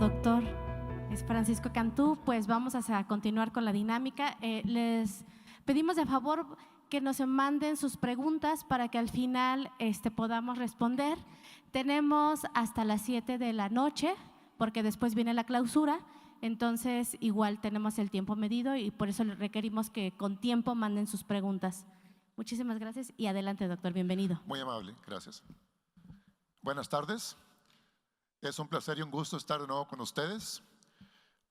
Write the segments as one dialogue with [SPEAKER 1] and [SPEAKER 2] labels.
[SPEAKER 1] doctor. Es Francisco Cantú. Pues vamos a continuar con la dinámica. Les pedimos de favor que nos manden sus preguntas para que al final podamos responder. Tenemos hasta las 7 de la noche, porque después viene la clausura, entonces igual tenemos el tiempo medido y por eso les requerimos que con tiempo manden sus preguntas. Muchísimas gracias y adelante, doctor, bienvenido.
[SPEAKER 2] Muy amable, gracias. Buenas tardes. Es un placer y un gusto estar de nuevo con ustedes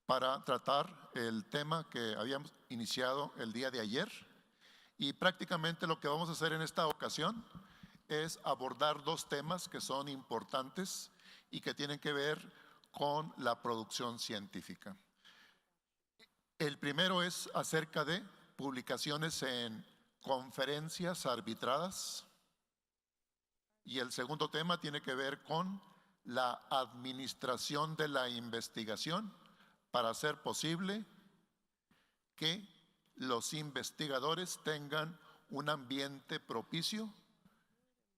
[SPEAKER 2] para tratar el tema que habíamos iniciado el día de ayer. Y prácticamente lo que vamos a hacer en esta ocasión es abordar dos temas que son importantes y que tienen que ver con la producción científica. El primero es acerca de publicaciones en conferencias arbitradas y el segundo tema tiene que ver con la administración de la investigación para hacer posible que los investigadores tengan un ambiente propicio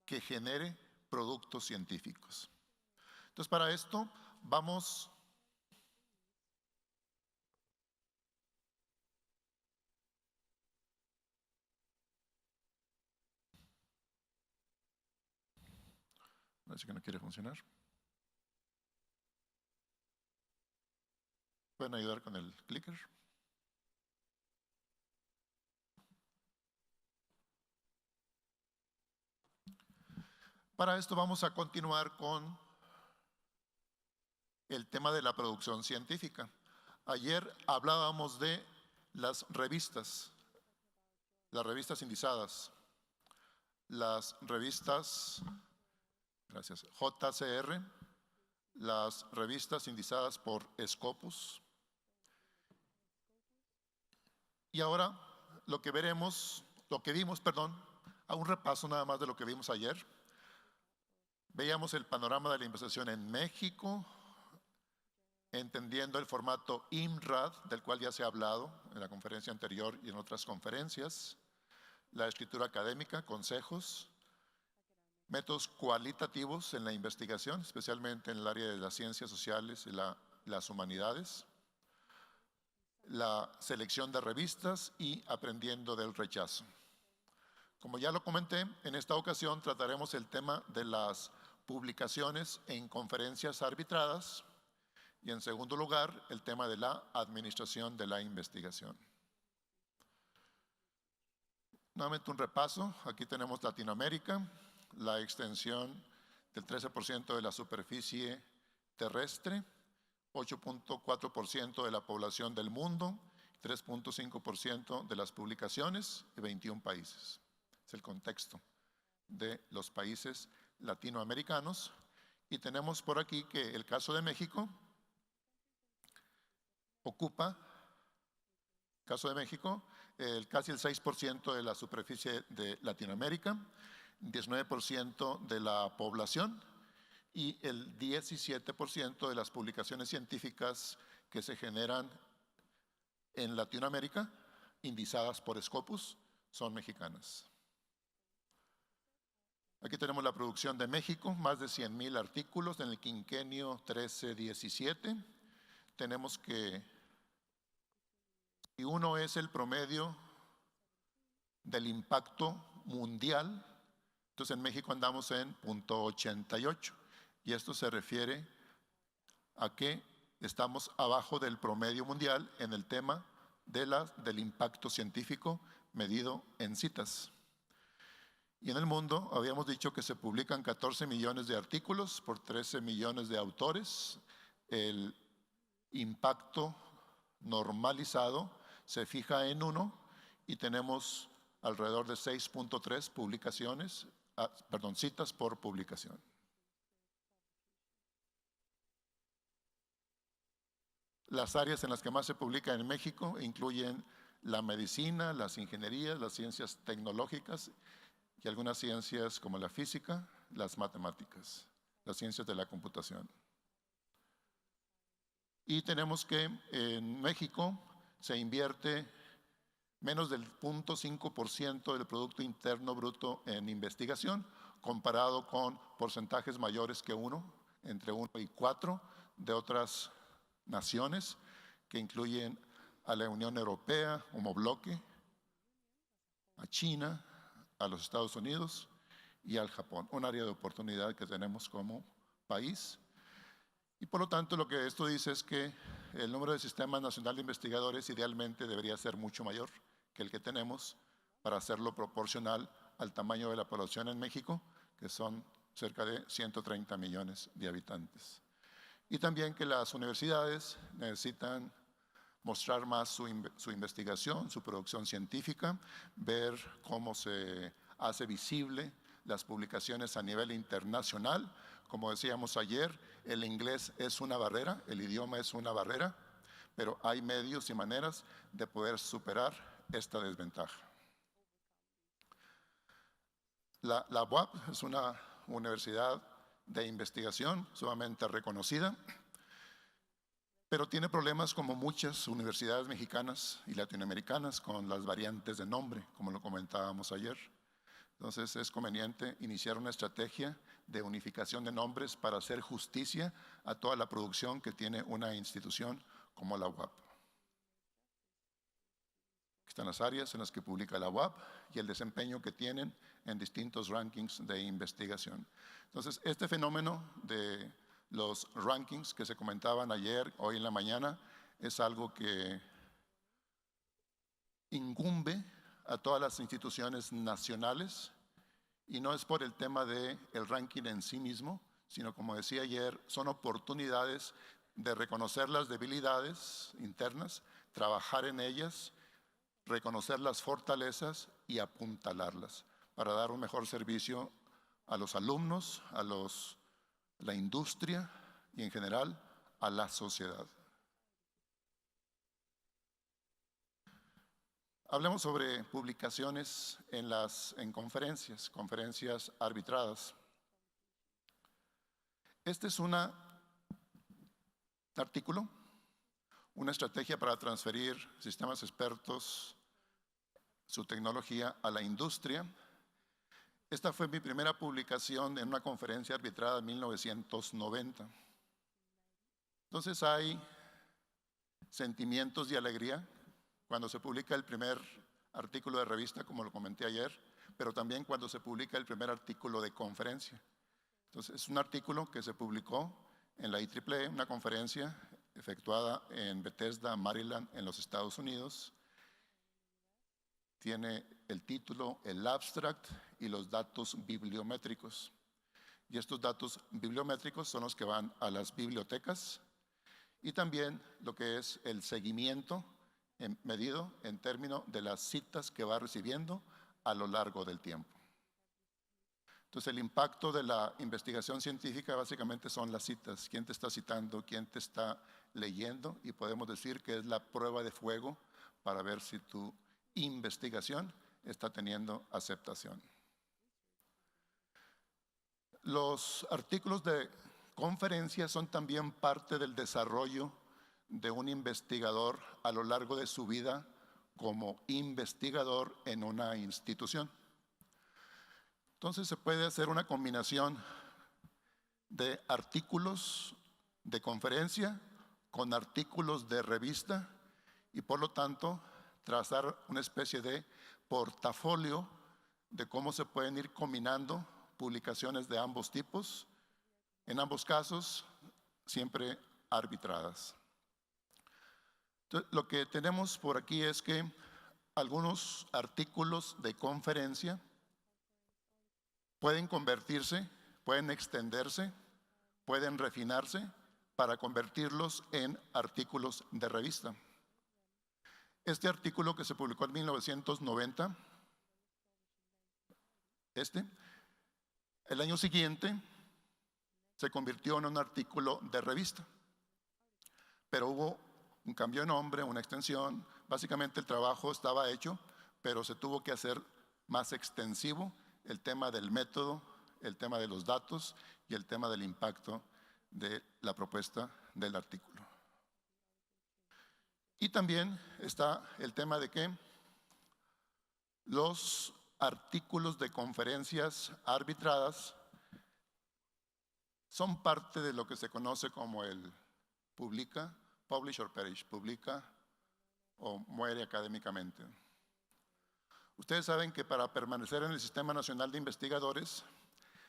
[SPEAKER 2] que genere productos científicos. Entonces, para esto vamos parece que no quiere funcionar. ¿Pueden ayudar con el clicker? Para esto vamos a continuar con el tema de la producción científica. Ayer hablábamos de las revistas indizadas, las revistas, gracias, JCR, las revistas indizadas por Scopus. Y ahora lo que vimos, a un repaso nada más de lo que vimos ayer. Veíamos el panorama de la investigación en México, entendiendo el formato IMRAD, del cual ya se ha hablado en la conferencia anterior y en otras conferencias, la escritura académica, consejos, métodos cualitativos en la investigación, especialmente en el área de las ciencias sociales y las humanidades, la selección de revistas y aprendiendo del rechazo. Como ya lo comenté, en esta ocasión trataremos el tema de las publicaciones en conferencias arbitradas y en segundo lugar el tema de la administración de la investigación. Nuevamente un repaso, aquí tenemos Latinoamérica, la extensión del 13% de la superficie terrestre, 8.4% de la población del mundo, 3.5% de las publicaciones y 21 países. Es el contexto de los países latinoamericanos. Y tenemos por aquí que el caso de México ocupa, casi el 6% de la superficie de Latinoamérica, 19% de la población y el 17% de las publicaciones científicas que se generan en Latinoamérica, indizadas por Scopus, son mexicanas. Aquí tenemos la producción de México, más de 100,000 artículos en el quinquenio 13-17. Tenemos que, y uno es el promedio del impacto mundial, entonces en México andamos en 0.88 y esto se refiere a que estamos abajo del promedio mundial en el tema del impacto científico medido en citas. Y en el mundo habíamos dicho que se publican 14 millones de artículos por 13 millones de autores. El impacto normalizado se fija en 1 y tenemos alrededor de 6.3 citas por publicación. Las áreas en las que más se publica en México incluyen la medicina, las ingenierías, las ciencias tecnológicas y algunas ciencias como la física, las matemáticas, las ciencias de la computación. Y tenemos que en México se invierte menos del 0.5% del Producto Interno Bruto en investigación, comparado con porcentajes mayores que 1, entre 1 y 4 de otras naciones que incluyen a la Unión Europea como bloque, a China, a los Estados Unidos y al Japón, un área de oportunidad que tenemos como país. Y por lo tanto, lo que esto dice es que el número de sistemas nacional de investigadores idealmente debería ser mucho mayor que el que tenemos para hacerlo proporcional al tamaño de la población en México, que son cerca de 130 millones de habitantes. Y también que las universidades necesitan mostrar más su investigación, su producción científica, ver cómo se hace visible las publicaciones a nivel internacional. Como decíamos ayer, el inglés es una barrera, el idioma es una barrera, pero hay medios y maneras de poder superar esta desventaja. La UAP es una universidad de investigación sumamente reconocida, pero tiene problemas como muchas universidades mexicanas y latinoamericanas con las variantes de nombre, como lo comentábamos ayer. Entonces es conveniente iniciar una estrategia de unificación de nombres para hacer justicia a toda la producción que tiene una institución como la UAP. Están las áreas en las que publica la UAP y el desempeño que tienen en distintos rankings de investigación. Entonces, este fenómeno de los rankings que se comentaban ayer, hoy en la mañana, es algo que incumbe a todas las instituciones nacionales y no es por el tema del ranking en sí mismo, sino como decía ayer, son oportunidades de reconocer las debilidades internas, trabajar en ellas, reconocer las fortalezas y apuntalarlas para dar un mejor servicio a los alumnos, a la industria y en general a la sociedad. Hablemos sobre publicaciones en conferencias arbitradas. Este es un artículo, una estrategia para transferir sistemas expertos, su tecnología a la industria. Esta fue mi primera publicación en una conferencia arbitrada en 1990. Entonces hay sentimientos de alegría cuando se publica el primer artículo de revista, como lo comenté ayer, pero también cuando se publica el primer artículo de conferencia. Entonces es un artículo que se publicó en la IEEE, una conferencia efectuada en Bethesda, Maryland, en los Estados Unidos. Tiene el título, el abstract y los datos bibliométricos. Y estos datos bibliométricos son los que van a las bibliotecas y también lo que es el seguimiento medido en términos de las citas que va recibiendo a lo largo del tiempo. Entonces, el impacto de la investigación científica básicamente son las citas, quién te está citando, quién te está leyendo, y podemos decir que es la prueba de fuego para ver si tu investigación está teniendo aceptación. Los artículos de conferencia son también parte del desarrollo de un investigador a lo largo de su vida como investigador en una institución. Entonces se puede hacer una combinación de artículos de conferencia con artículos de revista y por lo tanto trazar una especie de portafolio de cómo se pueden ir combinando publicaciones de ambos tipos, en ambos casos siempre arbitradas. Entonces, lo que tenemos por aquí es que algunos artículos de conferencia pueden convertirse, pueden extenderse, pueden refinarse para convertirlos en artículos de revista. Este artículo que se publicó en 1990, el año siguiente se convirtió en un artículo de revista, pero hubo un cambio de nombre, una extensión. Básicamente el trabajo estaba hecho, pero se tuvo que hacer más extensivo el tema del método, el tema de los datos y el tema del impacto de la propuesta del artículo. Y también está el tema de que los artículos de conferencias arbitradas son parte de lo que se conoce como el publica, publish or perish, publica o muere académicamente. Ustedes saben que para permanecer en el Sistema Nacional de Investigadores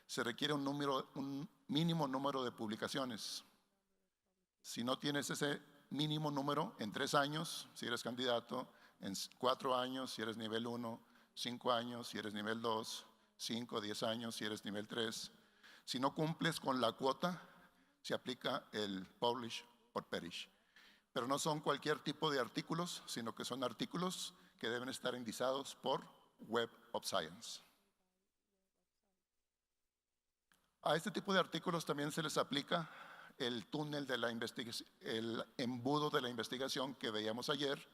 [SPEAKER 2] se requiere un mínimo número de publicaciones. Si no tienes ese mínimo número en 3 años, si eres candidato, en 4 años, si eres nivel 1, 5 años, si eres nivel 2, 5, 10 años, si eres nivel 3. Si no cumples con la cuota, se aplica el publish or perish. Pero no son cualquier tipo de artículos, sino que son artículos que deben estar indizados por Web of Science. A este tipo de artículos también se les aplica el túnel de la investigación, el embudo de la investigación que veíamos ayer,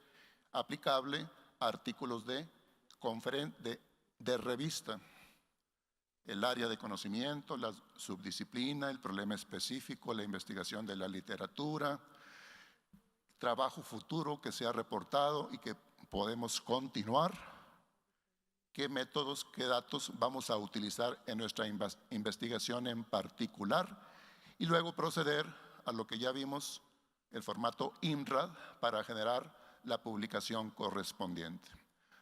[SPEAKER 2] aplicable a artículos de revista. El área de conocimiento, la subdisciplina, el problema específico, la investigación de la literatura, trabajo futuro que se ha reportado y que podemos continuar, qué métodos, qué datos vamos a utilizar en nuestra investigación en particular y luego proceder a lo que ya vimos, el formato INRAD para generar la publicación correspondiente.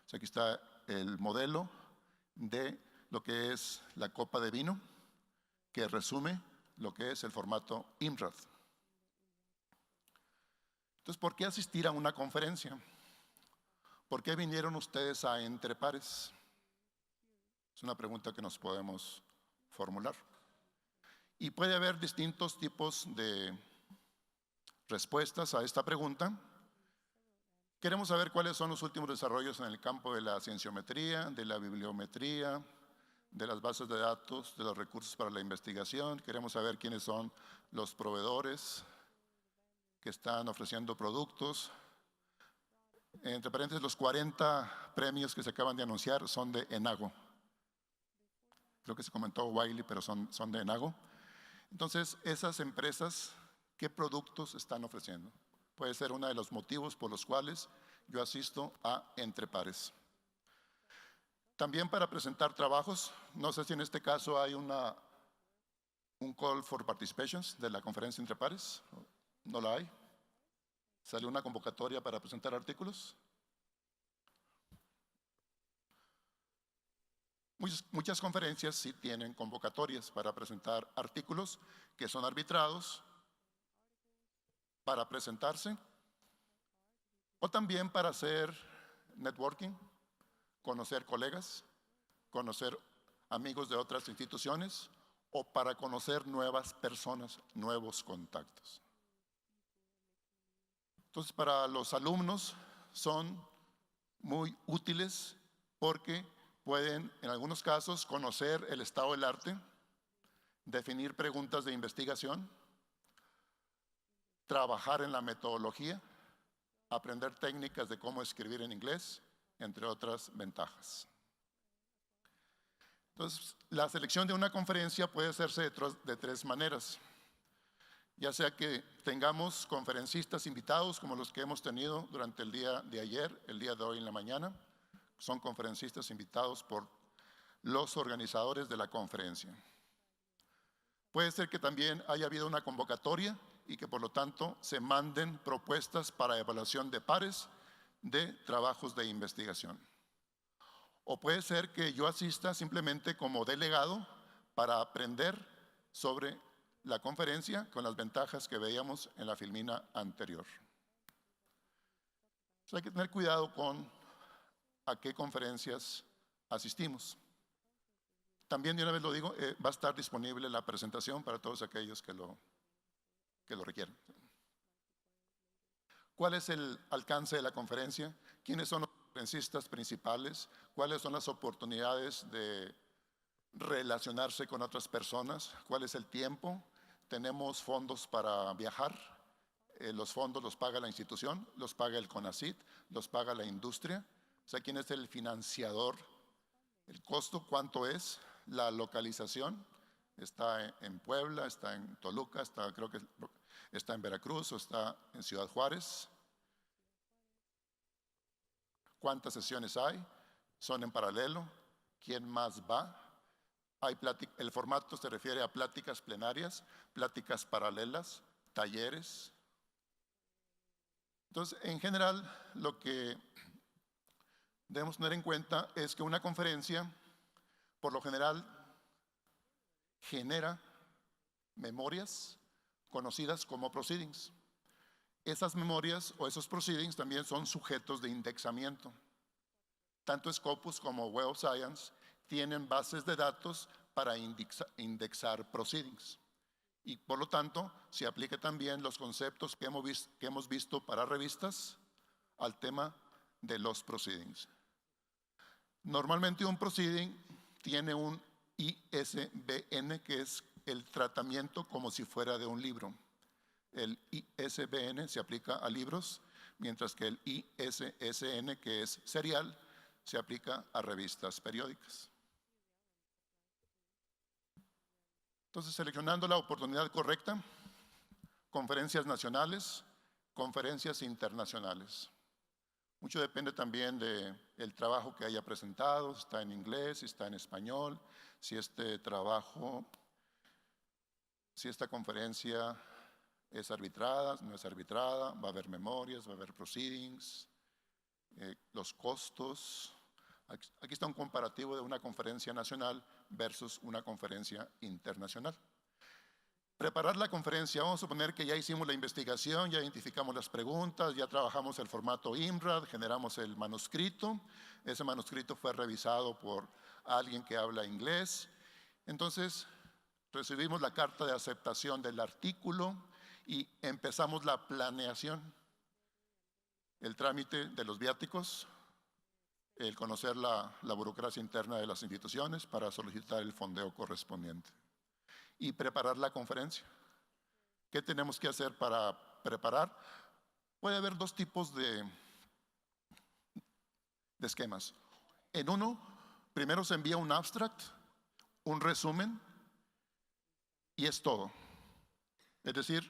[SPEAKER 2] O sea, aquí está el modelo de lo que es la copa de vino, que resume lo que es el formato INRAD. Entonces, ¿por qué asistir a una conferencia? ¿Por qué vinieron ustedes a Entre Pares? Es una pregunta que nos podemos formular. Y puede haber distintos tipos de respuestas a esta pregunta. Queremos saber cuáles son los últimos desarrollos en el campo de la cienciometría, de la bibliometría, de las bases de datos, de los recursos para la investigación. Queremos saber quiénes son los proveedores que están ofreciendo productos. Entre paréntesis, los 40 premios que se acaban de anunciar son de Enago. Creo que se comentó Wiley, pero son de Enago. Entonces, esas empresas, ¿qué productos están ofreciendo? Puede ser uno de los motivos por los cuales yo asisto a Entre Pares. También para presentar trabajos, no sé si en este caso hay un call for participations de la conferencia Entre Pares. No la hay. ¿Salió una convocatoria para presentar artículos? Muchas conferencias sí tienen convocatorias para presentar artículos que son arbitrados para presentarse o también para hacer networking, conocer colegas, conocer amigos de otras instituciones o para conocer nuevas personas, nuevos contactos. Entonces, para los alumnos son muy útiles porque pueden, en algunos casos, conocer el estado del arte, definir preguntas de investigación, trabajar en la metodología, aprender técnicas de cómo escribir en inglés, entre otras ventajas. Entonces, la selección de una conferencia puede hacerse de 3 maneras. Ya sea que tengamos conferencistas invitados como los que hemos tenido durante el día de ayer, el día de hoy en la mañana. Son conferencistas invitados por los organizadores de la conferencia. Puede ser que también haya habido una convocatoria y que por lo tanto se manden propuestas para evaluación de pares de trabajos de investigación. O puede ser que yo asista simplemente como delegado para aprender sobre la conferencia con las ventajas que veíamos en la filmina anterior. Entonces hay que tener cuidado con a qué conferencias asistimos. También de una vez lo digo, va a estar disponible la presentación para todos aquellos que lo requieran. ¿Cuál es el alcance de la conferencia? ¿Quiénes son los conferencistas principales? ¿Cuáles son las oportunidades de relacionarse con otras personas? ¿Cuál es el tiempo? ¿Tenemos fondos para viajar? Los fondos los paga la institución, los paga el CONACYT, los paga la industria. O sea, ¿quién es el financiador? ¿El costo cuánto es? La localización. Está en Puebla, está en Toluca, creo que está en Veracruz o está en Ciudad Juárez. ¿Cuántas sesiones hay? ¿Son en paralelo? ¿Quién más va? El formato se refiere a pláticas plenarias, pláticas paralelas, talleres. Entonces, en general, lo que debemos tener en cuenta es que una conferencia, por lo general, genera memorias conocidas como proceedings. Esas memorias o esos proceedings también son sujetos de indexamiento. Tanto Scopus como Web of Science tienen bases de datos para indexar proceedings. Y por lo tanto, se aplica también los conceptos que hemos visto para revistas al tema de los proceedings. Normalmente un proceeding tiene un ISBN, que es el tratamiento como si fuera de un libro. El ISBN se aplica a libros, mientras que el ISSN, que es serial, se aplica a revistas periódicas. Entonces, seleccionando la oportunidad correcta, conferencias nacionales, conferencias internacionales. Mucho depende también del trabajo que haya presentado, si está en inglés, si está en español, si si esta conferencia es arbitrada, no es arbitrada, va a haber memorias, va a haber proceedings, los costos. Aquí está un comparativo de una conferencia nacional versus una conferencia internacional. Preparar la conferencia, vamos a suponer que ya hicimos la investigación, ya identificamos las preguntas, ya trabajamos el formato IMRAD, generamos el manuscrito. Ese manuscrito fue revisado por alguien que habla inglés. Entonces, recibimos la carta de aceptación del artículo y empezamos la planeación, el trámite de los viáticos, el conocer la burocracia interna de las instituciones para solicitar el fondeo correspondiente y preparar la conferencia. ¿Qué tenemos que hacer para preparar? Puede haber dos tipos de esquemas. En uno, primero se envía un abstract, un resumen, y es todo. Es decir,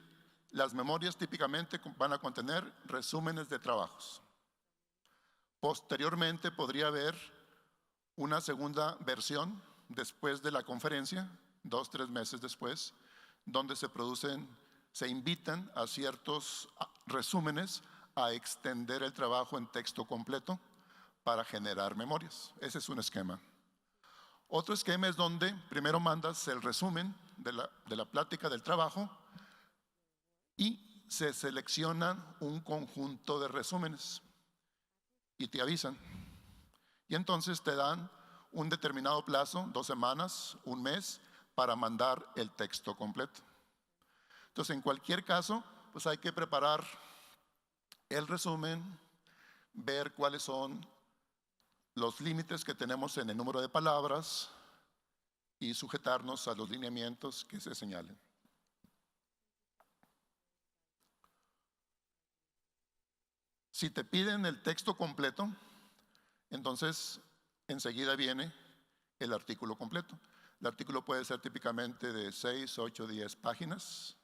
[SPEAKER 2] las memorias típicamente van a contener resúmenes de trabajos. Posteriormente podría haber una segunda versión después de la conferencia, 2 o 3 meses después, donde se invitan a ciertos resúmenes a extender el trabajo en texto completo para generar memorias. Ese es un esquema. Otro esquema es donde primero mandas el resumen de la plática del trabajo y se selecciona un conjunto de resúmenes y te avisan. Y entonces te dan un determinado plazo, 2 semanas, 1 mes, para mandar el texto completo. Entonces, en cualquier caso, pues hay que preparar el resumen, ver cuáles son los límites que tenemos en el número de palabras y sujetarnos a los lineamientos que se señalen. Si te piden el texto completo, entonces enseguida viene el artículo completo. El artículo puede ser típicamente de 6, 8, 10 páginas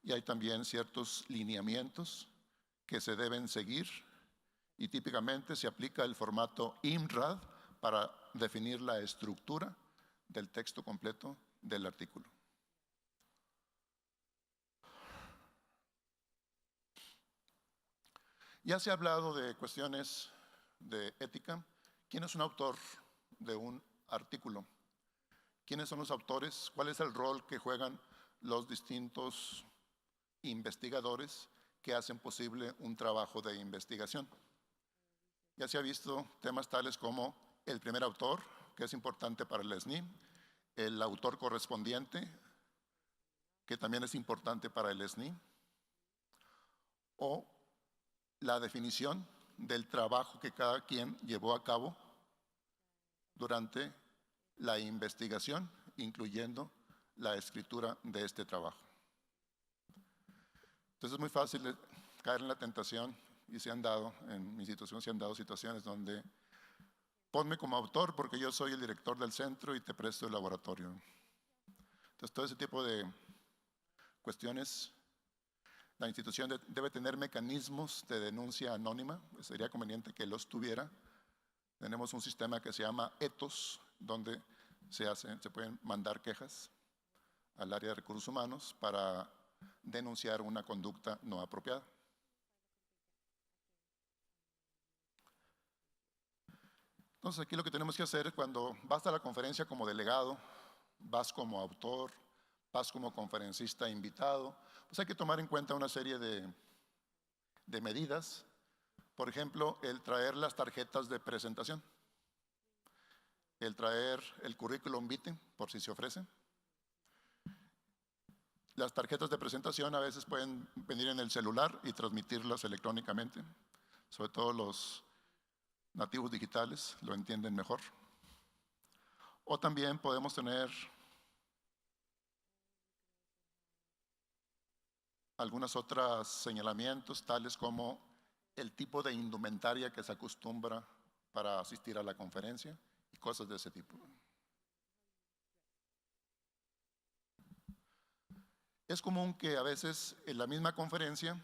[SPEAKER 2] y hay también ciertos lineamientos que se deben seguir y típicamente se aplica el formato IMRAD para definir la estructura del texto completo del artículo. Ya se ha hablado de cuestiones de ética. ¿Quién es un autor de un artículo? ¿Quiénes son los autores? ¿Cuál es el rol que juegan los distintos investigadores que hacen posible un trabajo de investigación? Ya se ha visto temas tales como el primer autor, que es importante para el SNI, el autor correspondiente, que también es importante para el SNI, o la definición del trabajo que cada quien llevó a cabo durante la investigación, incluyendo la escritura de este trabajo. Entonces es muy fácil caer en la tentación y en mi institución se han dado situaciones donde ponme como autor porque yo soy el director del centro y te presto el laboratorio. Entonces todo ese tipo de cuestiones, la institución debe tener mecanismos de denuncia anónima, sería conveniente que los tuviera. Tenemos un sistema que se llama ETOS, donde se pueden mandar quejas al área de recursos humanos para denunciar una conducta no apropiada. Entonces aquí lo que tenemos que hacer es cuando vas a la conferencia como delegado, vas como autor, vas como conferencista invitado, pues hay que tomar en cuenta una serie de medidas. Por ejemplo, el traer las tarjetas de presentación, el traer el currículum vitae, por si se ofrece. Las tarjetas de presentación a veces pueden venir en el celular y transmitirlas electrónicamente, sobre todo los nativos digitales lo entienden mejor. O también podemos tener algunos otros señalamientos, tales como el tipo de indumentaria que se acostumbra para asistir a la conferencia y cosas de ese tipo. Es común que a veces en la misma conferencia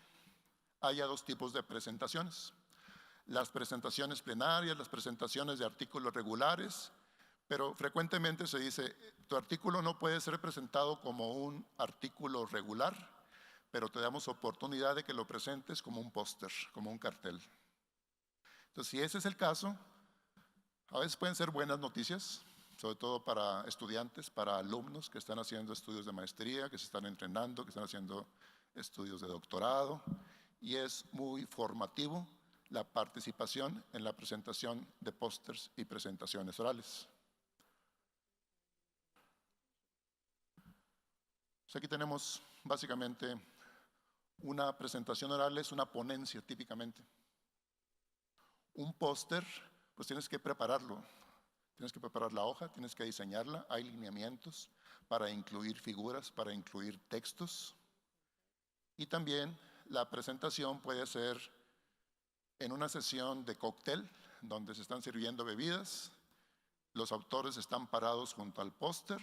[SPEAKER 2] haya dos tipos de presentaciones. Las presentaciones plenarias, las presentaciones de artículos regulares, pero frecuentemente se dice, tu artículo no puede ser presentado como un artículo regular, pero te damos oportunidad de que lo presentes como un póster, como un cartel. Entonces, si ese es el caso, a veces pueden ser buenas noticias, sobre todo para estudiantes, para alumnos que están haciendo estudios de maestría, que se están entrenando, que están haciendo estudios de doctorado, y es muy formativo la participación en la presentación de pósters y presentaciones orales. Pues aquí tenemos básicamente una presentación oral, es una ponencia típicamente. Un póster, pues tienes que prepararlo. Tienes que preparar la hoja, tienes que diseñarla, hay lineamientos para incluir figuras, para incluir textos. Y también la presentación puede ser en una sesión de cóctel, donde se están sirviendo bebidas, los autores están parados junto al póster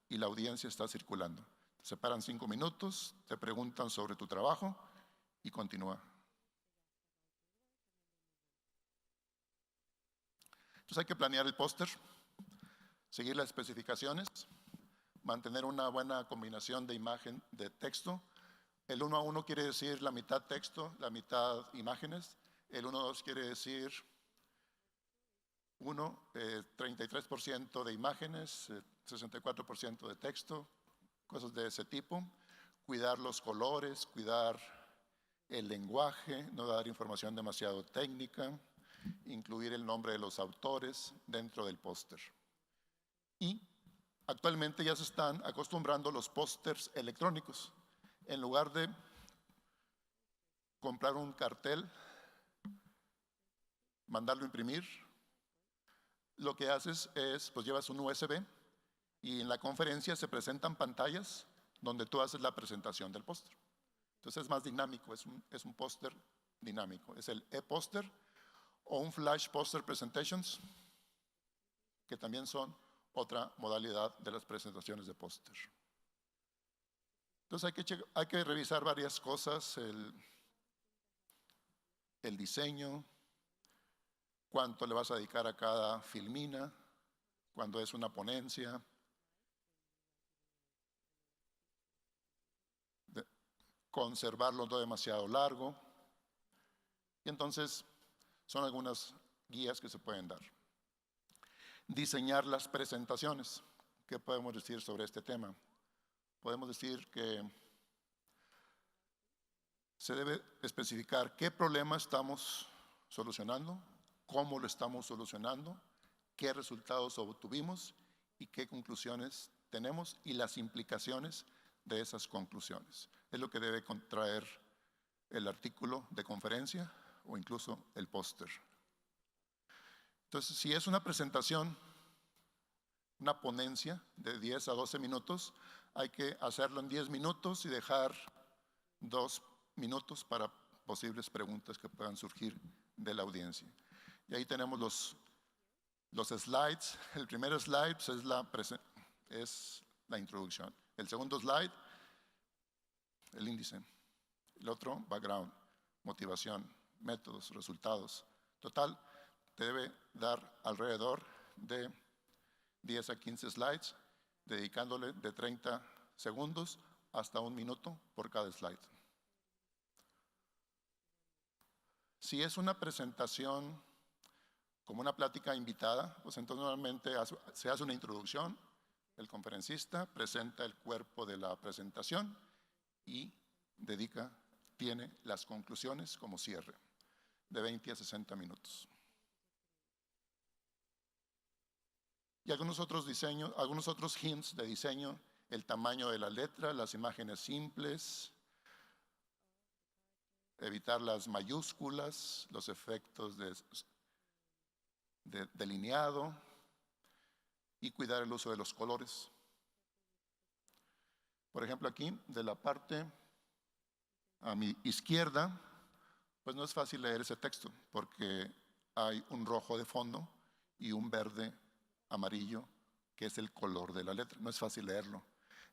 [SPEAKER 2] y la audiencia está circulando. Se paran 5 minutos, te preguntan sobre tu trabajo y continúa. Entonces hay que planear el póster, seguir las especificaciones, mantener una buena combinación de imagen, de texto. El 1 a 1 quiere decir la mitad texto, la mitad imágenes. El 1 a 2 quiere decir 33% de imágenes, 64% de texto, cosas de ese tipo. Cuidar los colores, cuidar el lenguaje, no dar información demasiado técnica, incluir el nombre de los autores dentro del póster. Y actualmente ya se están acostumbrando los pósters electrónicos. En lugar de comprar un cartel, mandarlo a imprimir, lo que haces es, pues llevas un USB y en la conferencia se presentan pantallas donde tú haces la presentación del póster. Entonces es más dinámico, es un póster dinámico. Es el e-póster o un flash poster presentations, que también son otra modalidad de las presentaciones de póster. Entonces hay que revisar varias cosas, el diseño, cuánto le vas a dedicar a cada filmina, cuando es una ponencia, conservarlo no demasiado largo. Y entonces son algunas guías que se pueden dar. Diseñar las presentaciones. ¿Qué podemos decir sobre este tema? Podemos decir que se debe especificar qué problema estamos solucionando, cómo lo estamos solucionando, qué resultados obtuvimos y qué conclusiones tenemos y las implicaciones de esas conclusiones. Es lo que debe contraer el artículo de conferencia o incluso el póster. Entonces, si es una presentación, una ponencia de 10 a 12 minutos, hay que hacerlo en 10 minutos y dejar 2 minutos para posibles preguntas que puedan surgir de la audiencia. Y ahí tenemos los slides. El primer slide es la introducción. El segundo slide, el índice. El otro, background, motivación, métodos, resultados. Total, te debe dar alrededor de 10 a 15 slides, dedicándole de 30 segundos hasta 1 minuto por cada slide. Si es una presentación como una plática invitada, pues entonces normalmente se hace una introducción, el conferencista presenta el cuerpo de la presentación y tiene las conclusiones como cierre, de 20 a 60 minutos. Y algunos otros hints de diseño, el tamaño de la letra, las imágenes simples, evitar las mayúsculas, los efectos de delineado y cuidar el uso de los colores. Por ejemplo, aquí, de la parte a mi izquierda, pues no es fácil leer ese texto porque hay un rojo de fondo y un verde amarillo, que es el color de la letra. No es fácil leerlo.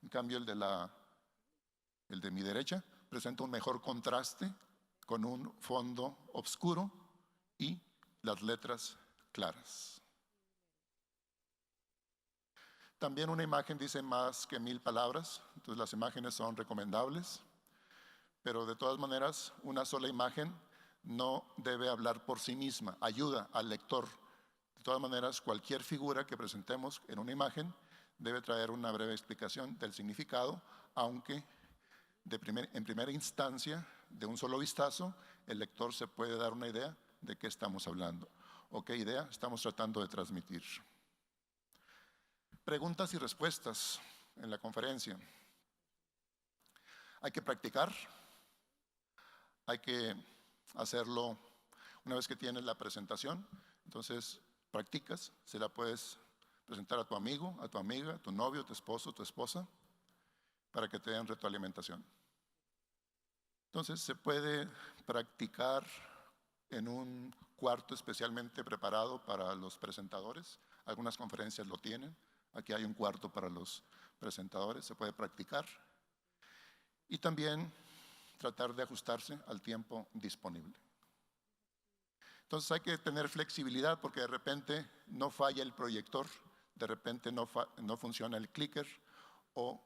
[SPEAKER 2] En cambio, el de mi derecha presenta un mejor contraste con un fondo oscuro y las letras claras. También una imagen dice más que 1000 palabras, entonces las imágenes son recomendables, pero de todas maneras una sola imagen no debe hablar por sí misma, ayuda al lector. De todas maneras, cualquier figura que presentemos en una imagen debe traer una breve explicación del significado, aunque en primera instancia, de un solo vistazo, el lector se puede dar una idea de qué estamos hablando o qué idea estamos tratando de transmitir. Preguntas y respuestas en la conferencia. Hay que practicar, hay que hacerlo una vez que tienes la presentación, entonces practicas, se la puedes presentar a tu amigo, a tu amiga, a tu novio, tu esposo, tu esposa, para que te den retroalimentación. Entonces se puede practicar en un cuarto especialmente preparado para los presentadores. Algunas conferencias lo tienen. Aquí hay un cuarto para los presentadores, se puede practicar. Y también tratar de ajustarse al tiempo disponible. Entonces hay que tener flexibilidad porque de repente no falla el proyector, de repente no funciona el clicker o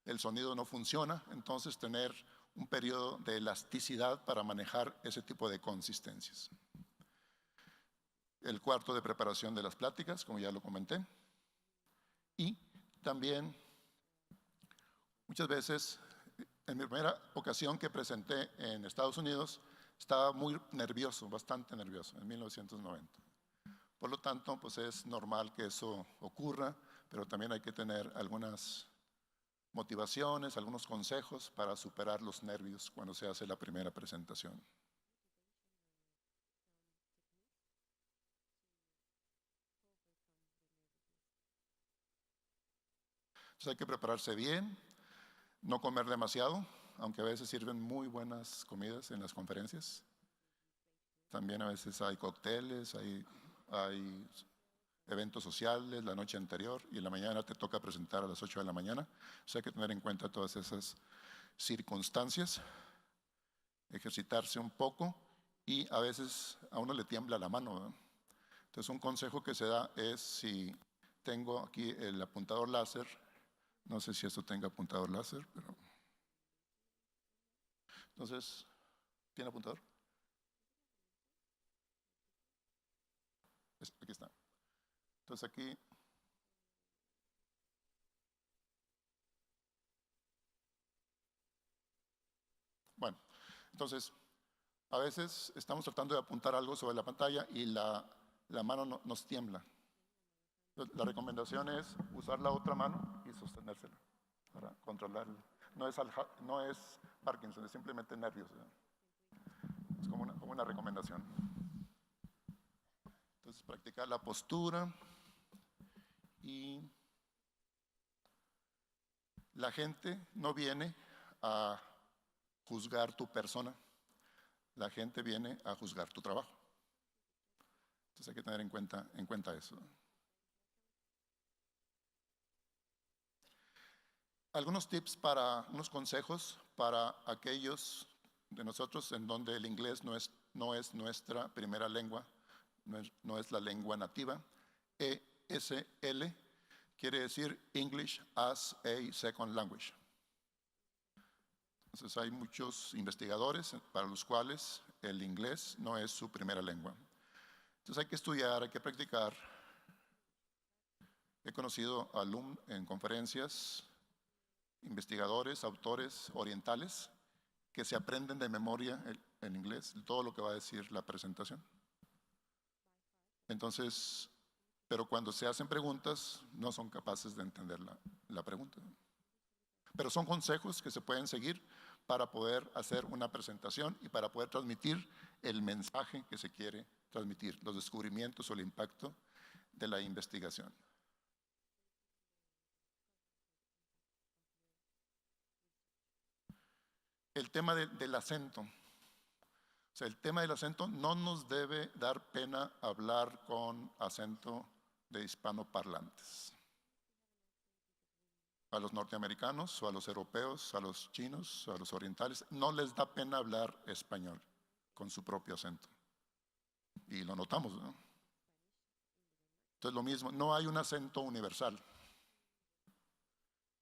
[SPEAKER 2] el sonido no funciona, entonces tener un periodo de elasticidad para manejar ese tipo de consistencias. El cuarto de preparación de las pláticas, como ya lo comenté. Y también, muchas veces, en mi primera ocasión que presenté en Estados Unidos, estaba muy nervioso, bastante nervioso, en 1990. Por lo tanto, pues es normal que eso ocurra, pero también hay que tener algunas motivaciones, algunos consejos para superar los nervios cuando se hace la primera presentación. Entonces hay que prepararse bien, no comer demasiado, aunque a veces sirven muy buenas comidas en las conferencias. También a veces hay cócteles, hay eventos sociales la noche anterior y en la mañana te toca presentar a las 8 de la mañana. O sea, hay que tener en cuenta todas esas circunstancias, ejercitarse un poco y a veces a uno le tiembla la mano, ¿verdad? Entonces un consejo que se da es si tengo aquí el apuntador láser, no sé si esto tenga apuntador láser, pero entonces, ¿tiene apuntador? Aquí está. Entonces aquí bueno, entonces a veces estamos tratando de apuntar algo sobre la pantalla y la mano nos tiembla. Entonces, la recomendación es usar la otra mano y sostenérsela para controlar. No es Parkinson, es simplemente nervios, ¿verdad? Es como una recomendación. Entonces, practicar la postura y la gente no viene a juzgar tu persona, la gente viene a juzgar tu trabajo. Entonces hay que tener en cuenta eso. Algunos tips unos consejos para aquellos de nosotros en donde el inglés no es nuestra primera lengua, no es la lengua nativa. ESL quiere decir English as a Second Language. Entonces hay muchos investigadores para los cuales el inglés no es su primera lengua. Entonces hay que estudiar, hay que practicar. He conocido alumnos en conferencias, investigadores, autores orientales, que se aprenden de memoria en inglés todo lo que va a decir la presentación. Entonces, pero cuando se hacen preguntas, no son capaces de entender la pregunta. Pero son consejos que se pueden seguir para poder hacer una presentación y para poder transmitir el mensaje que se quiere transmitir, los descubrimientos o el impacto de la investigación. El tema del acento. O sea, el tema del acento no nos debe dar pena hablar con acento de hispanoparlantes. A los norteamericanos o a los europeos, a los chinos, a los orientales, no les da pena hablar español con su propio acento. Y lo notamos, ¿no? Entonces lo mismo, no hay un acento universal.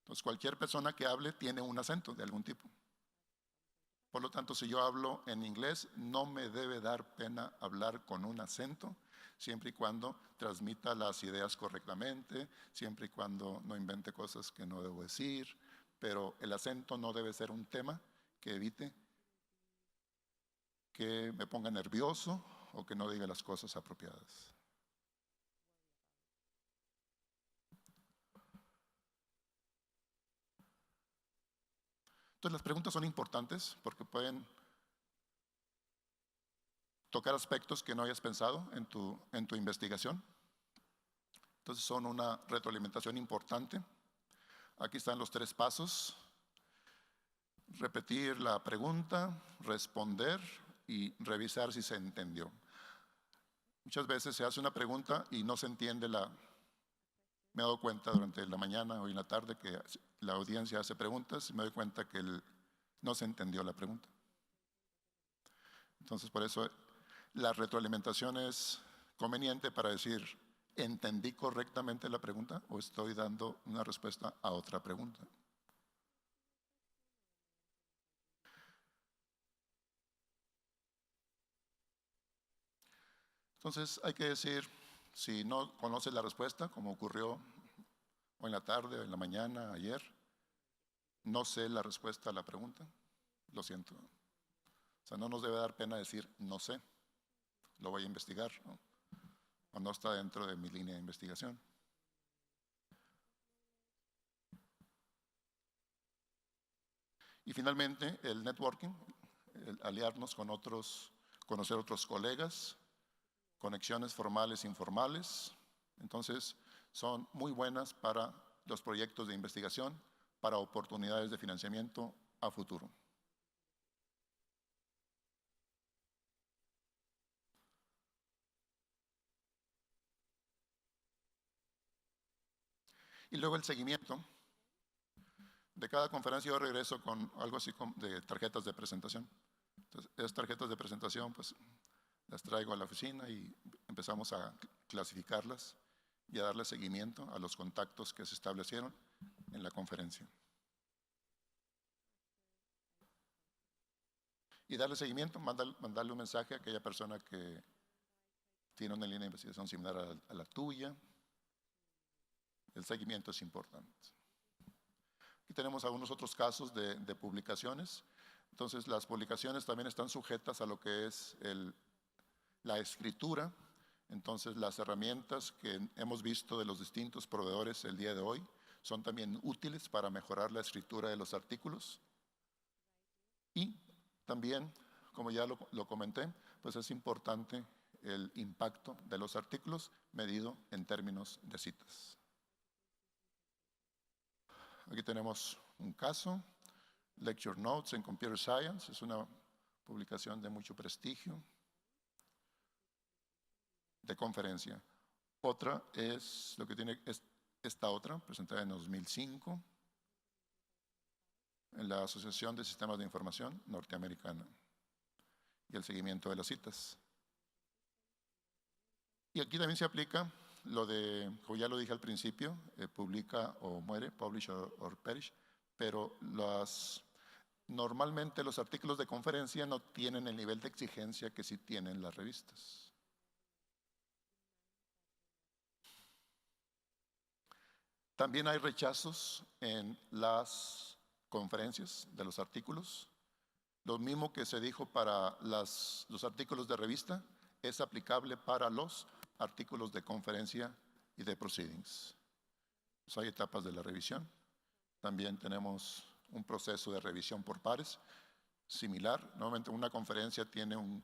[SPEAKER 2] Entonces cualquier persona que hable tiene un acento de algún tipo. Por lo tanto, si yo hablo en inglés, no me debe dar pena hablar con un acento, siempre y cuando transmita las ideas correctamente, siempre y cuando no invente cosas que no debo decir, pero el acento no debe ser un tema que evite que me ponga nervioso o que no diga las cosas apropiadas. Entonces las preguntas son importantes porque pueden tocar aspectos que no hayas pensado en tu investigación. Entonces son una retroalimentación importante. Aquí están los 3 pasos: repetir la pregunta, responder y revisar si se entendió. Muchas veces se hace una pregunta y no se entiende me he dado cuenta durante la mañana o en la tarde que la audiencia hace preguntas y me doy cuenta que no se entendió la pregunta. Entonces, por eso la retroalimentación es conveniente para decir, ¿entendí correctamente la pregunta o estoy dando una respuesta a otra pregunta? Entonces, hay que decir, si no conoces la respuesta, como ocurrió o en la tarde, o en la mañana, ayer, no sé la respuesta a la pregunta, lo siento. O sea, no nos debe dar pena decir, no sé, lo voy a investigar, ¿no? O no está dentro de mi línea de investigación. Y finalmente, el networking, el aliarnos con otros, conocer otros colegas, conexiones formales e informales. Entonces, son muy buenas para los proyectos de investigación, para oportunidades de financiamiento a futuro. Y luego el seguimiento. De cada conferencia yo regreso con algo así de tarjetas de presentación. Entonces, esas tarjetas de presentación, pues las traigo a la oficina y empezamos a clasificarlas y a darle seguimiento a los contactos que se establecieron en la conferencia. Y darle seguimiento, mandarle un mensaje a aquella persona que tiene una línea de investigación similar a la tuya. El seguimiento es importante. Aquí tenemos algunos otros casos de publicaciones. Entonces, las publicaciones también están sujetas a lo que es la escritura. Entonces, las herramientas que hemos visto de los distintos proveedores el día de hoy son también útiles para mejorar la escritura de los artículos. Y también, como ya lo comenté, pues es importante el impacto de los artículos medido en términos de citas. Aquí tenemos un caso, Lecture Notes en Computer Science, es una publicación de mucho prestigio, de conferencia. Otra es lo que tiene esta otra, presentada en 2005, en la Asociación de Sistemas de Información Norteamericana, y el seguimiento de las citas. Y aquí también se aplica lo de, como ya lo dije al principio, publica o muere, publish or perish, pero normalmente los artículos de conferencia no tienen el nivel de exigencia que sí tienen las revistas. También hay rechazos en las conferencias de los artículos. Lo mismo que se dijo para los artículos de revista es aplicable para los artículos de conferencia y de proceedings. Pues hay etapas de la revisión. También tenemos un proceso de revisión por pares similar. Normalmente una conferencia tiene un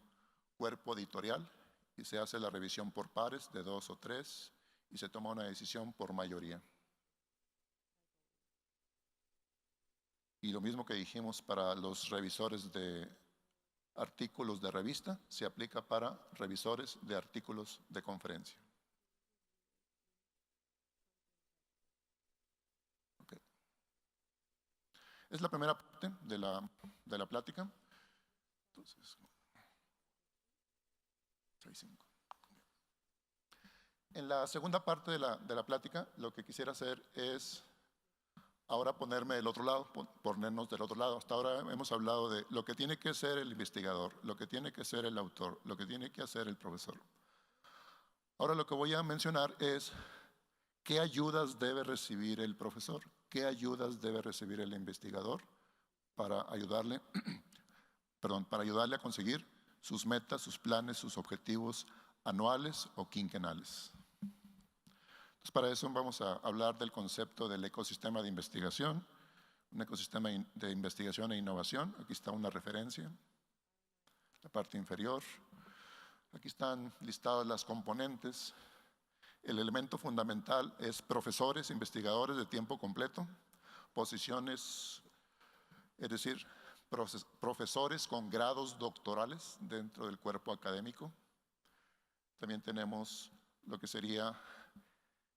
[SPEAKER 2] cuerpo editorial y se hace la revisión por pares de 2 o 3 y se toma una decisión por mayoría. Y lo mismo que dijimos para los revisores de artículos de revista, se aplica para revisores de artículos de conferencia. Okay. Es la primera parte de la plática. Entonces, 6:05. En la segunda parte de la plática, lo que quisiera hacer es ahora ponerme del otro lado, ponernos del otro lado. Hasta ahora hemos hablado de lo que tiene que ser el investigador, lo que tiene que ser el autor, lo que tiene que hacer el profesor. Ahora lo que voy a mencionar es qué ayudas debe recibir el profesor, qué ayudas debe recibir el investigador para ayudarle, para ayudarle a conseguir sus metas, sus planes, sus objetivos anuales o quinquenales. Entonces, para eso vamos a hablar del concepto del ecosistema de investigación, un ecosistema de investigación e innovación. Aquí está una referencia, la parte inferior. Aquí están listadas las componentes. El elemento fundamental es profesores, investigadores de tiempo completo, posiciones, es decir, profesores con grados doctorales dentro del cuerpo académico. También tenemos lo que sería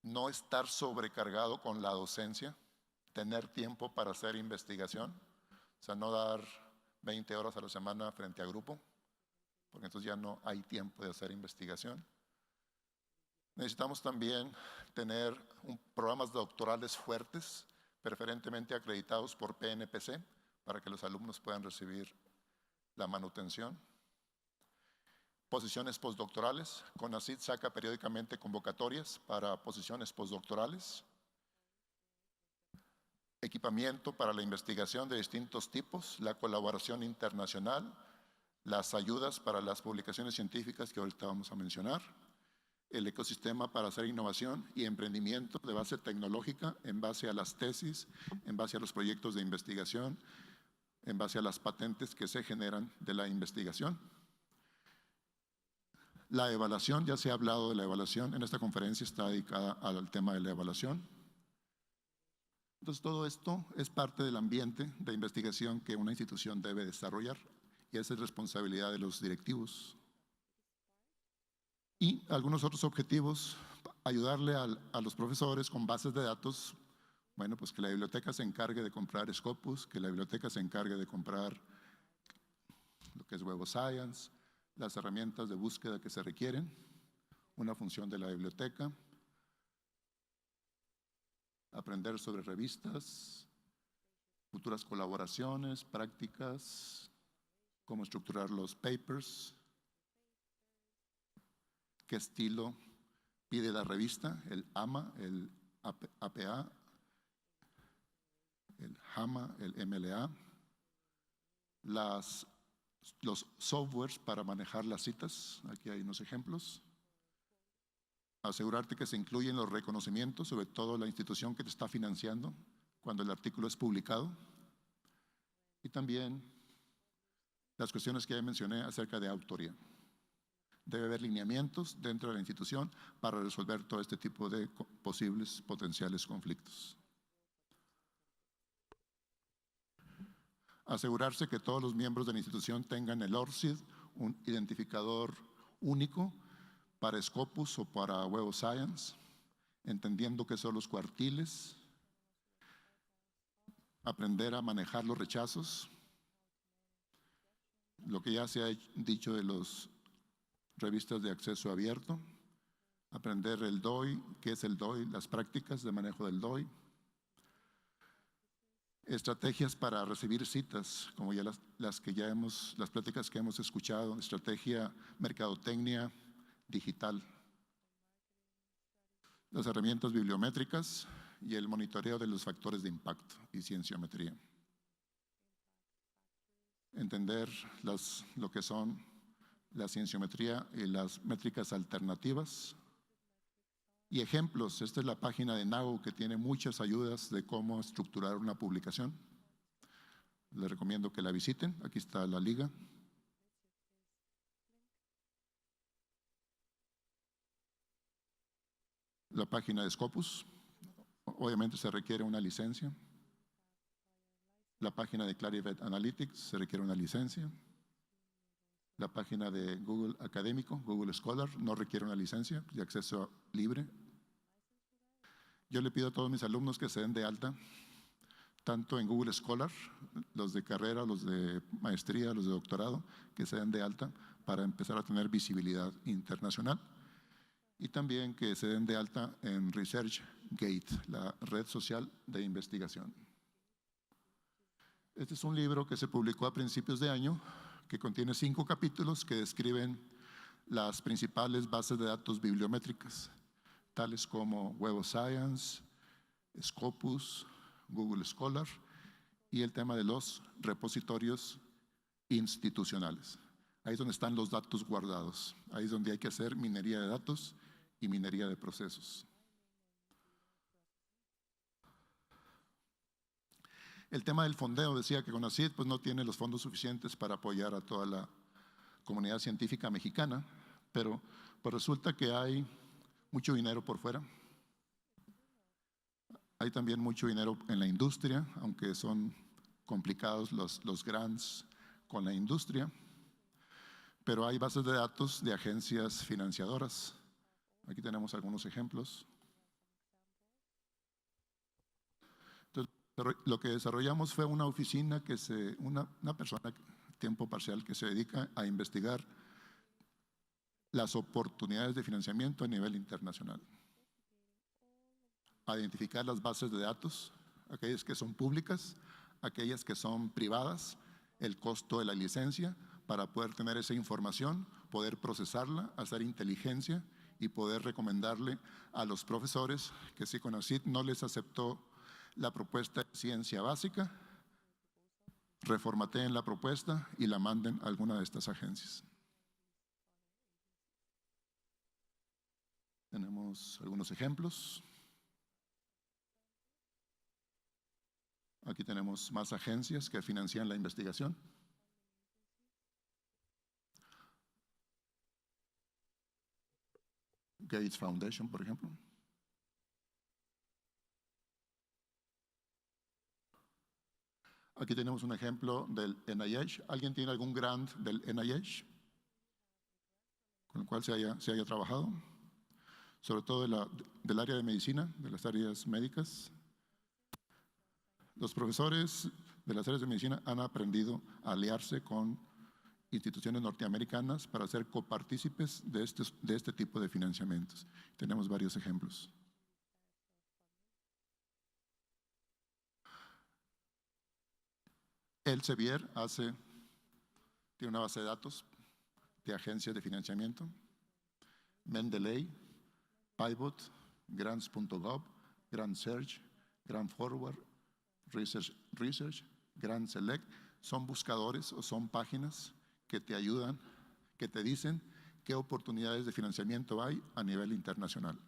[SPEAKER 2] no estar sobrecargado con la docencia, tener tiempo para hacer investigación, o sea, no dar 20 horas a la semana frente a grupo, porque entonces ya no hay tiempo de hacer investigación. Necesitamos también tener programas doctorales fuertes, preferentemente acreditados por PNPC, para que los alumnos puedan recibir la manutención. Posiciones postdoctorales. CONACYT saca periódicamente convocatorias para posiciones postdoctorales. Equipamiento para la investigación de distintos tipos, la colaboración internacional, las ayudas para las publicaciones científicas que ahorita vamos a mencionar, el ecosistema para hacer innovación y emprendimiento de base tecnológica en base a las tesis, en base a los proyectos de investigación, en base a las patentes que se generan de la investigación. La evaluación, ya se ha hablado de la evaluación, en esta conferencia está dedicada al tema de la evaluación. Entonces todo esto es parte del ambiente de investigación que una institución debe desarrollar y esa es responsabilidad de los directivos. Y algunos otros objetivos, ayudarle a los profesores con bases de datos, bueno, pues que la biblioteca se encargue de comprar Scopus, que la biblioteca se encargue de comprar lo que es Web of Science, las herramientas de búsqueda que se requieren, una función de la biblioteca, aprender sobre revistas, futuras colaboraciones, prácticas, cómo estructurar los papers, qué estilo pide la revista, el AMA, el APA, el JAMA, el MLA, los softwares para manejar las citas, aquí hay unos ejemplos. Asegurarte que se incluyen los reconocimientos, sobre todo la institución que te está financiando cuando el artículo es publicado. Y también las cuestiones que ya mencioné acerca de autoría. Debe haber lineamientos dentro de la institución para resolver todo este tipo de posibles potenciales conflictos. Asegurarse que todos los miembros de la institución tengan el ORCID, un identificador único para Scopus o para Web of Science, entendiendo qué son los cuartiles, aprender a manejar los rechazos, lo que ya se ha dicho de las revistas de acceso abierto, aprender el DOI, qué es el DOI, las prácticas de manejo del DOI, estrategias para recibir citas, como ya las pláticas que hemos escuchado, estrategia mercadotecnia digital. Las herramientas bibliométricas, y el monitoreo de los factores de impacto y cienciometría. Entender lo que son la cienciometría y las métricas alternativas. Y ejemplos, esta es la página de NAU que tiene muchas ayudas de cómo estructurar una publicación. Les recomiendo que la visiten, aquí está la liga. La página de Scopus, obviamente se requiere una licencia. La página de Clarivate Analytics se requiere una licencia. La página de Google Académico, Google Scholar, no requiere una licencia de acceso libre. Yo le pido a todos mis alumnos que se den de alta, tanto en Google Scholar, los de carrera, los de maestría, los de doctorado, que se den de alta para empezar a tener visibilidad internacional. Y también que se den de alta en ResearchGate, la red social de investigación. Este es un libro que se publicó a principios de año, que contiene 5 capítulos que describen las principales bases de datos bibliométricas, tales como Web of Science, Scopus, Google Scholar y el tema de los repositorios institucionales. Ahí es donde están los datos guardados, ahí es donde hay que hacer minería de datos y minería de procesos. El tema del fondeo, decía que CONACYT pues no tiene los fondos suficientes para apoyar a toda la comunidad científica mexicana, pero pues resulta que hay mucho dinero por fuera. Hay también mucho dinero en la industria, aunque son complicados los grants con la industria, pero hay bases de datos de agencias financiadoras. Aquí tenemos algunos ejemplos. Entonces, lo que desarrollamos fue una oficina una persona a tiempo parcial que se dedica a investigar las oportunidades de financiamiento a nivel internacional. A identificar las bases de datos, aquellas que son públicas, aquellas que son privadas, el costo de la licencia, para poder tener esa información, poder procesarla, hacer inteligencia y poder recomendarle a los profesores que si CONACYT no les aceptó la propuesta de ciencia básica, reformateen la propuesta y la manden a alguna de estas agencias. Tenemos algunos ejemplos. Aquí tenemos más agencias que financian la investigación. Gates Foundation, por ejemplo. Aquí tenemos un ejemplo del NIH. ¿Alguien tiene algún grant del NIH con el cual se haya trabajado? Sobre todo del área de medicina, de las áreas médicas. Los profesores de las áreas de medicina han aprendido a aliarse con instituciones norteamericanas para ser copartícipes de este tipo de financiamientos. Tenemos varios ejemplos. Elsevier tiene una base de datos de agencias de financiamiento. Mendeley, Pivot, Grants.gov, Grant Search, Grant Forward, Research, Grant Select, son buscadores o son páginas que te ayudan, que te dicen qué oportunidades de financiamiento hay a nivel internacional.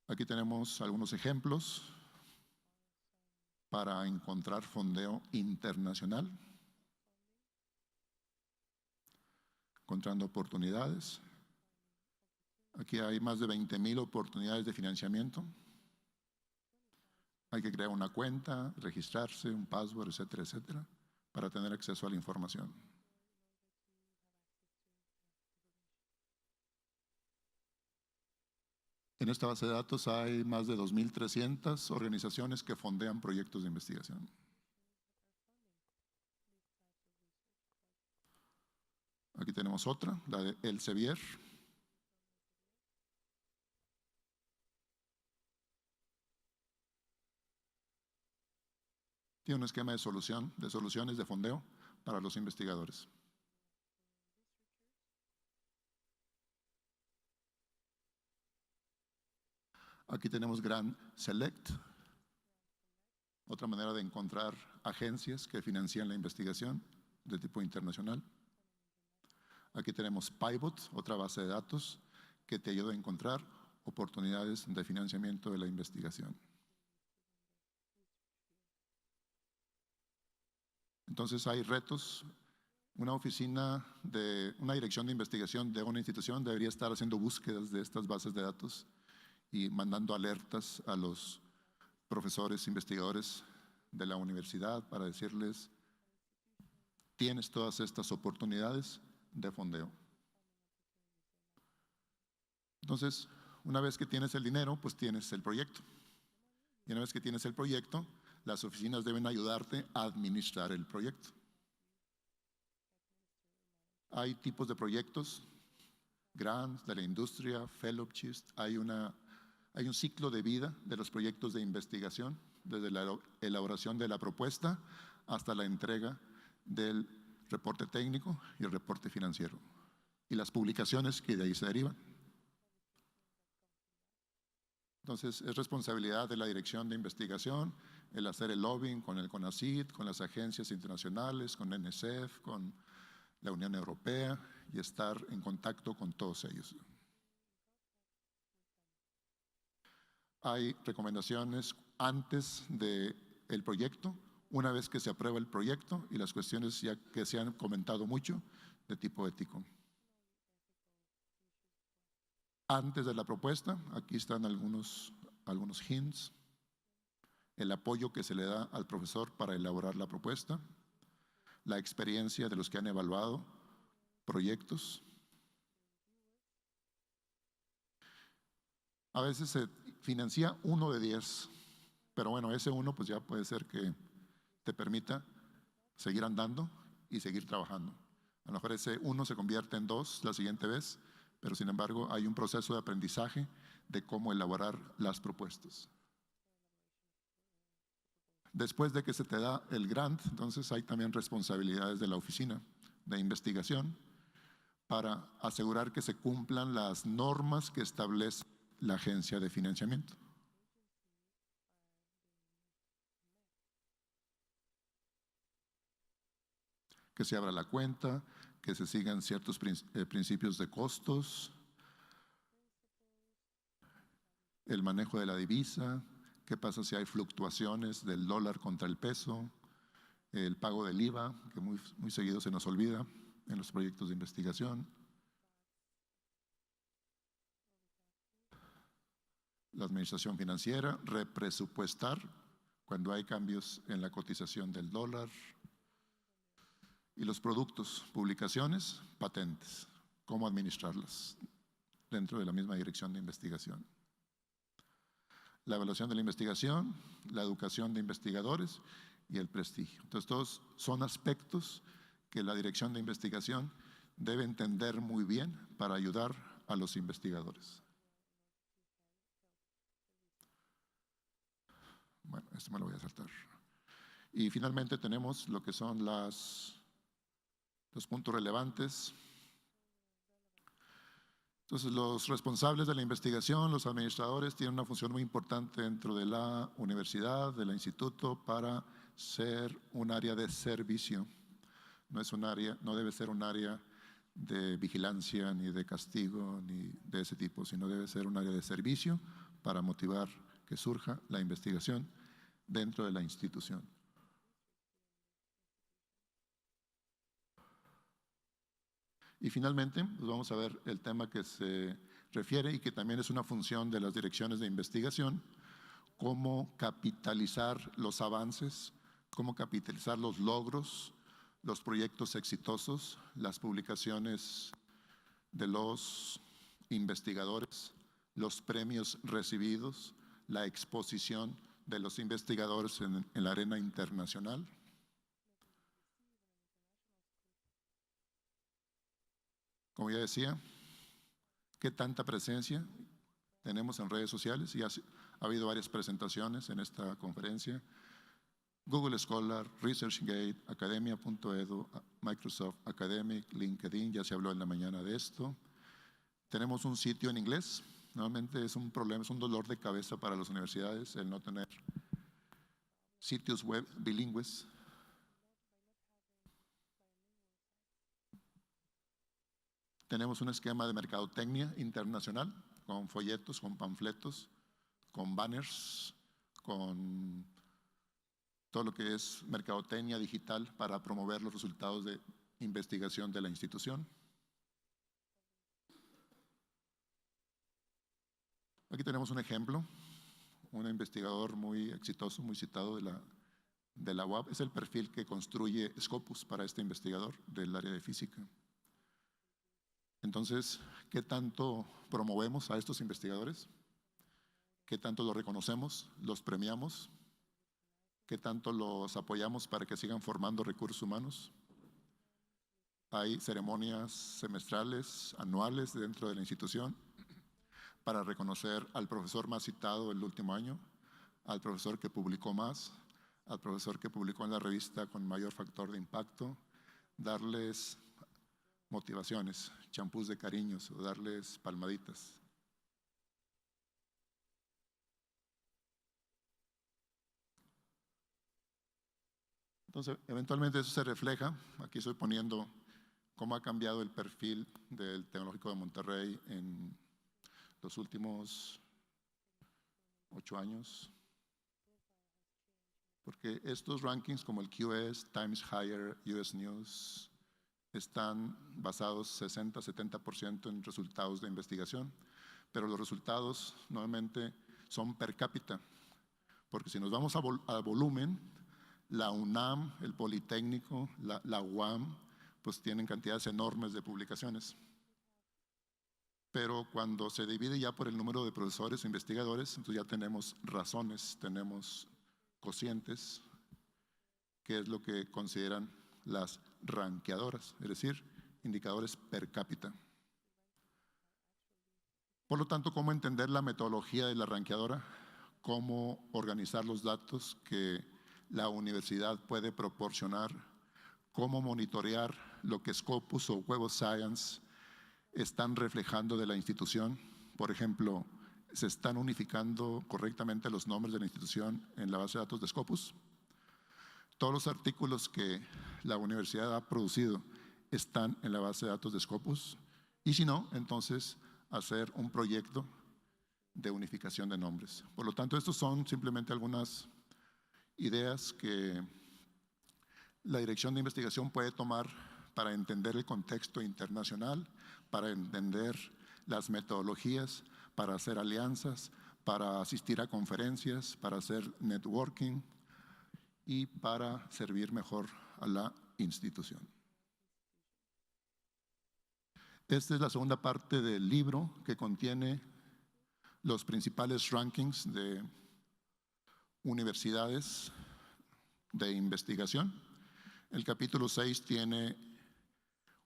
[SPEAKER 2] Aquí tenemos algunos ejemplos para encontrar fondeo internacional, encontrando oportunidades. Aquí hay más de 20,000 oportunidades de financiamiento. Hay que crear una cuenta, registrarse, un password, etcétera, etcétera, para tener acceso a la información. En esta base de datos hay más de 2,300 organizaciones que fondean proyectos de investigación. Aquí tenemos otra, la de Elsevier. Tiene un esquema de soluciones de fondeo para los investigadores. Aquí tenemos Grant Select, otra manera de encontrar agencias que financian la investigación de tipo internacional. Aquí tenemos Pivot, otra base de datos que te ayuda a encontrar oportunidades de financiamiento de la investigación. Entonces hay retos. Una dirección de investigación de una institución debería estar haciendo búsquedas de estas bases de datos y mandando alertas a los profesores, investigadores de la universidad para decirles: tienes todas estas oportunidades de fondeo. Entonces, una vez que tienes el dinero, pues tienes el proyecto. Y una vez que tienes el proyecto, las oficinas deben ayudarte a administrar el proyecto. Hay tipos de proyectos, grants de la industria, fellowships. Hay un ciclo de vida de los proyectos de investigación, desde la elaboración de la propuesta hasta la entrega del reporte técnico y el reporte financiero, y las publicaciones que de ahí se derivan. Entonces, es responsabilidad de la dirección de investigación el hacer el lobbying con el CONACYT, con las agencias internacionales, con NSF, con la Unión Europea, y estar en contacto con todos ellos. Hay recomendaciones antes del proyecto, una vez que se aprueba el proyecto, y las cuestiones ya que se han comentado mucho de tipo ético. Antes de la propuesta, aquí están algunos hints. El apoyo que se le da al profesor para elaborar la propuesta, la experiencia de los que han evaluado proyectos. A veces se financia 1 de 10, pero bueno, ese 1 pues ya puede ser que te permita seguir andando y seguir trabajando. A lo mejor ese 1 se convierte en 2 la siguiente vez, pero sin embargo hay un proceso de aprendizaje de cómo elaborar las propuestas. Después de que se te da el grant, entonces hay también responsabilidades de la oficina de investigación para asegurar que se cumplan las normas que establece la agencia de financiamiento. Que se abra la cuenta, que se sigan ciertos principios de costos, el manejo de la divisa, qué pasa si hay fluctuaciones del dólar contra el peso, el pago del IVA, que muy seguido se nos olvida en los proyectos de investigación. La administración financiera, represupuestar cuando hay cambios en la cotización del dólar. Y los productos, publicaciones, patentes, cómo administrarlas dentro de la misma dirección de investigación. La evaluación de la investigación, la educación de investigadores y el prestigio. Entonces, todos son aspectos que la dirección de investigación debe entender muy bien para ayudar a los investigadores. Bueno, esto me lo voy a saltar. Y finalmente tenemos lo que son los puntos relevantes. Entonces, los responsables de la investigación, los administradores, tienen una función muy importante dentro de la universidad, del instituto, para ser un área de servicio. No debe ser un área de vigilancia, ni de castigo, ni de ese tipo, sino debe ser un área de servicio para motivar que surja la investigación dentro de la institución. Y finalmente, pues vamos a ver el tema que se refiere y que también es una función de las direcciones de investigación: cómo capitalizar los avances, cómo capitalizar los logros, los proyectos exitosos, las publicaciones de los investigadores, los premios recibidos, la exposición de los investigadores en la arena internacional. Como ya decía, ¿qué tanta presencia tenemos en redes sociales? Y ha habido varias presentaciones en esta conferencia. Google Scholar, ResearchGate, Academia.edu, Microsoft Academic, LinkedIn, ya se habló en la mañana de esto. Tenemos un sitio en inglés, Normalmente es un problema, es un dolor de cabeza para las universidades el no tener sitios web bilingües. Tenemos un esquema de mercadotecnia internacional con folletos, con panfletos, con banners, con todo lo que es mercadotecnia digital para promover los resultados de investigación de la institución. Aquí tenemos un ejemplo, un investigador muy exitoso, muy citado de la UAP. Es el perfil que construye Scopus para este investigador del área de física. Entonces, ¿qué tanto promovemos a estos investigadores? ¿Qué tanto los reconocemos, los premiamos? ¿Qué tanto los apoyamos para que sigan formando recursos humanos? Hay ceremonias semestrales, anuales dentro de la institución para reconocer al profesor más citado el último año, al profesor que publicó más, al profesor que publicó en la revista con mayor factor de impacto, darles motivaciones, champús de cariños o darles palmaditas. Entonces, eventualmente eso se refleja. Aquí estoy poniendo cómo ha cambiado el perfil del Tecnológico de Monterrey en los últimos 8 años. Porque estos rankings como el QS, Times Higher, US News, están basados 60-70% en resultados de investigación, pero los resultados normalmente son per cápita, porque si nos vamos a volumen, la UNAM, el Politécnico, la UAM, pues tienen cantidades enormes de publicaciones. Pero cuando se divide ya por el número de profesores o investigadores, entonces ya tenemos razones, tenemos cocientes, que es lo que consideran las ranqueadoras, es decir, indicadores per cápita. Por lo tanto, ¿cómo entender la metodología de la ranqueadora? ¿Cómo organizar los datos que la universidad puede proporcionar? ¿Cómo monitorear lo que Scopus o Web of Science están reflejando de la institución? Por ejemplo, ¿se están unificando correctamente los nombres de la institución en la base de datos de Scopus? Todos los artículos que la universidad ha producido están en la base de datos de Scopus, y si no, entonces hacer un proyecto de unificación de nombres. Por lo tanto, estos son simplemente algunas ideas que la Dirección de Investigación puede tomar para entender el contexto internacional, para entender las metodologías, para hacer alianzas, para asistir a conferencias, para hacer networking y para servir mejor a la institución. Esta es la segunda parte del libro que contiene los principales rankings de universidades de investigación. El capítulo 6 tiene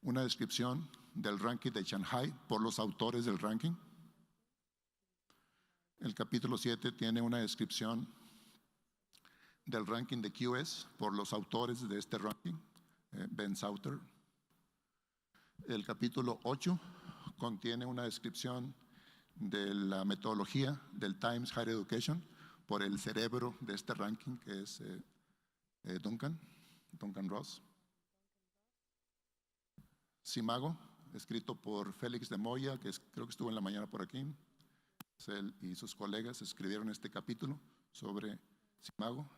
[SPEAKER 2] una descripción del ranking de Shanghai por los autores del ranking. El capítulo 7 tiene una descripción del ranking de QS por los autores de este ranking, Ben Sauter. El capítulo 8 contiene una descripción de la metodología del Times Higher Education por el cerebro de este ranking, que es Duncan Ross. Simago, escrito por Félix de Moya, que creo que estuvo en la mañana por aquí. Él y sus colegas escribieron este capítulo sobre Simago.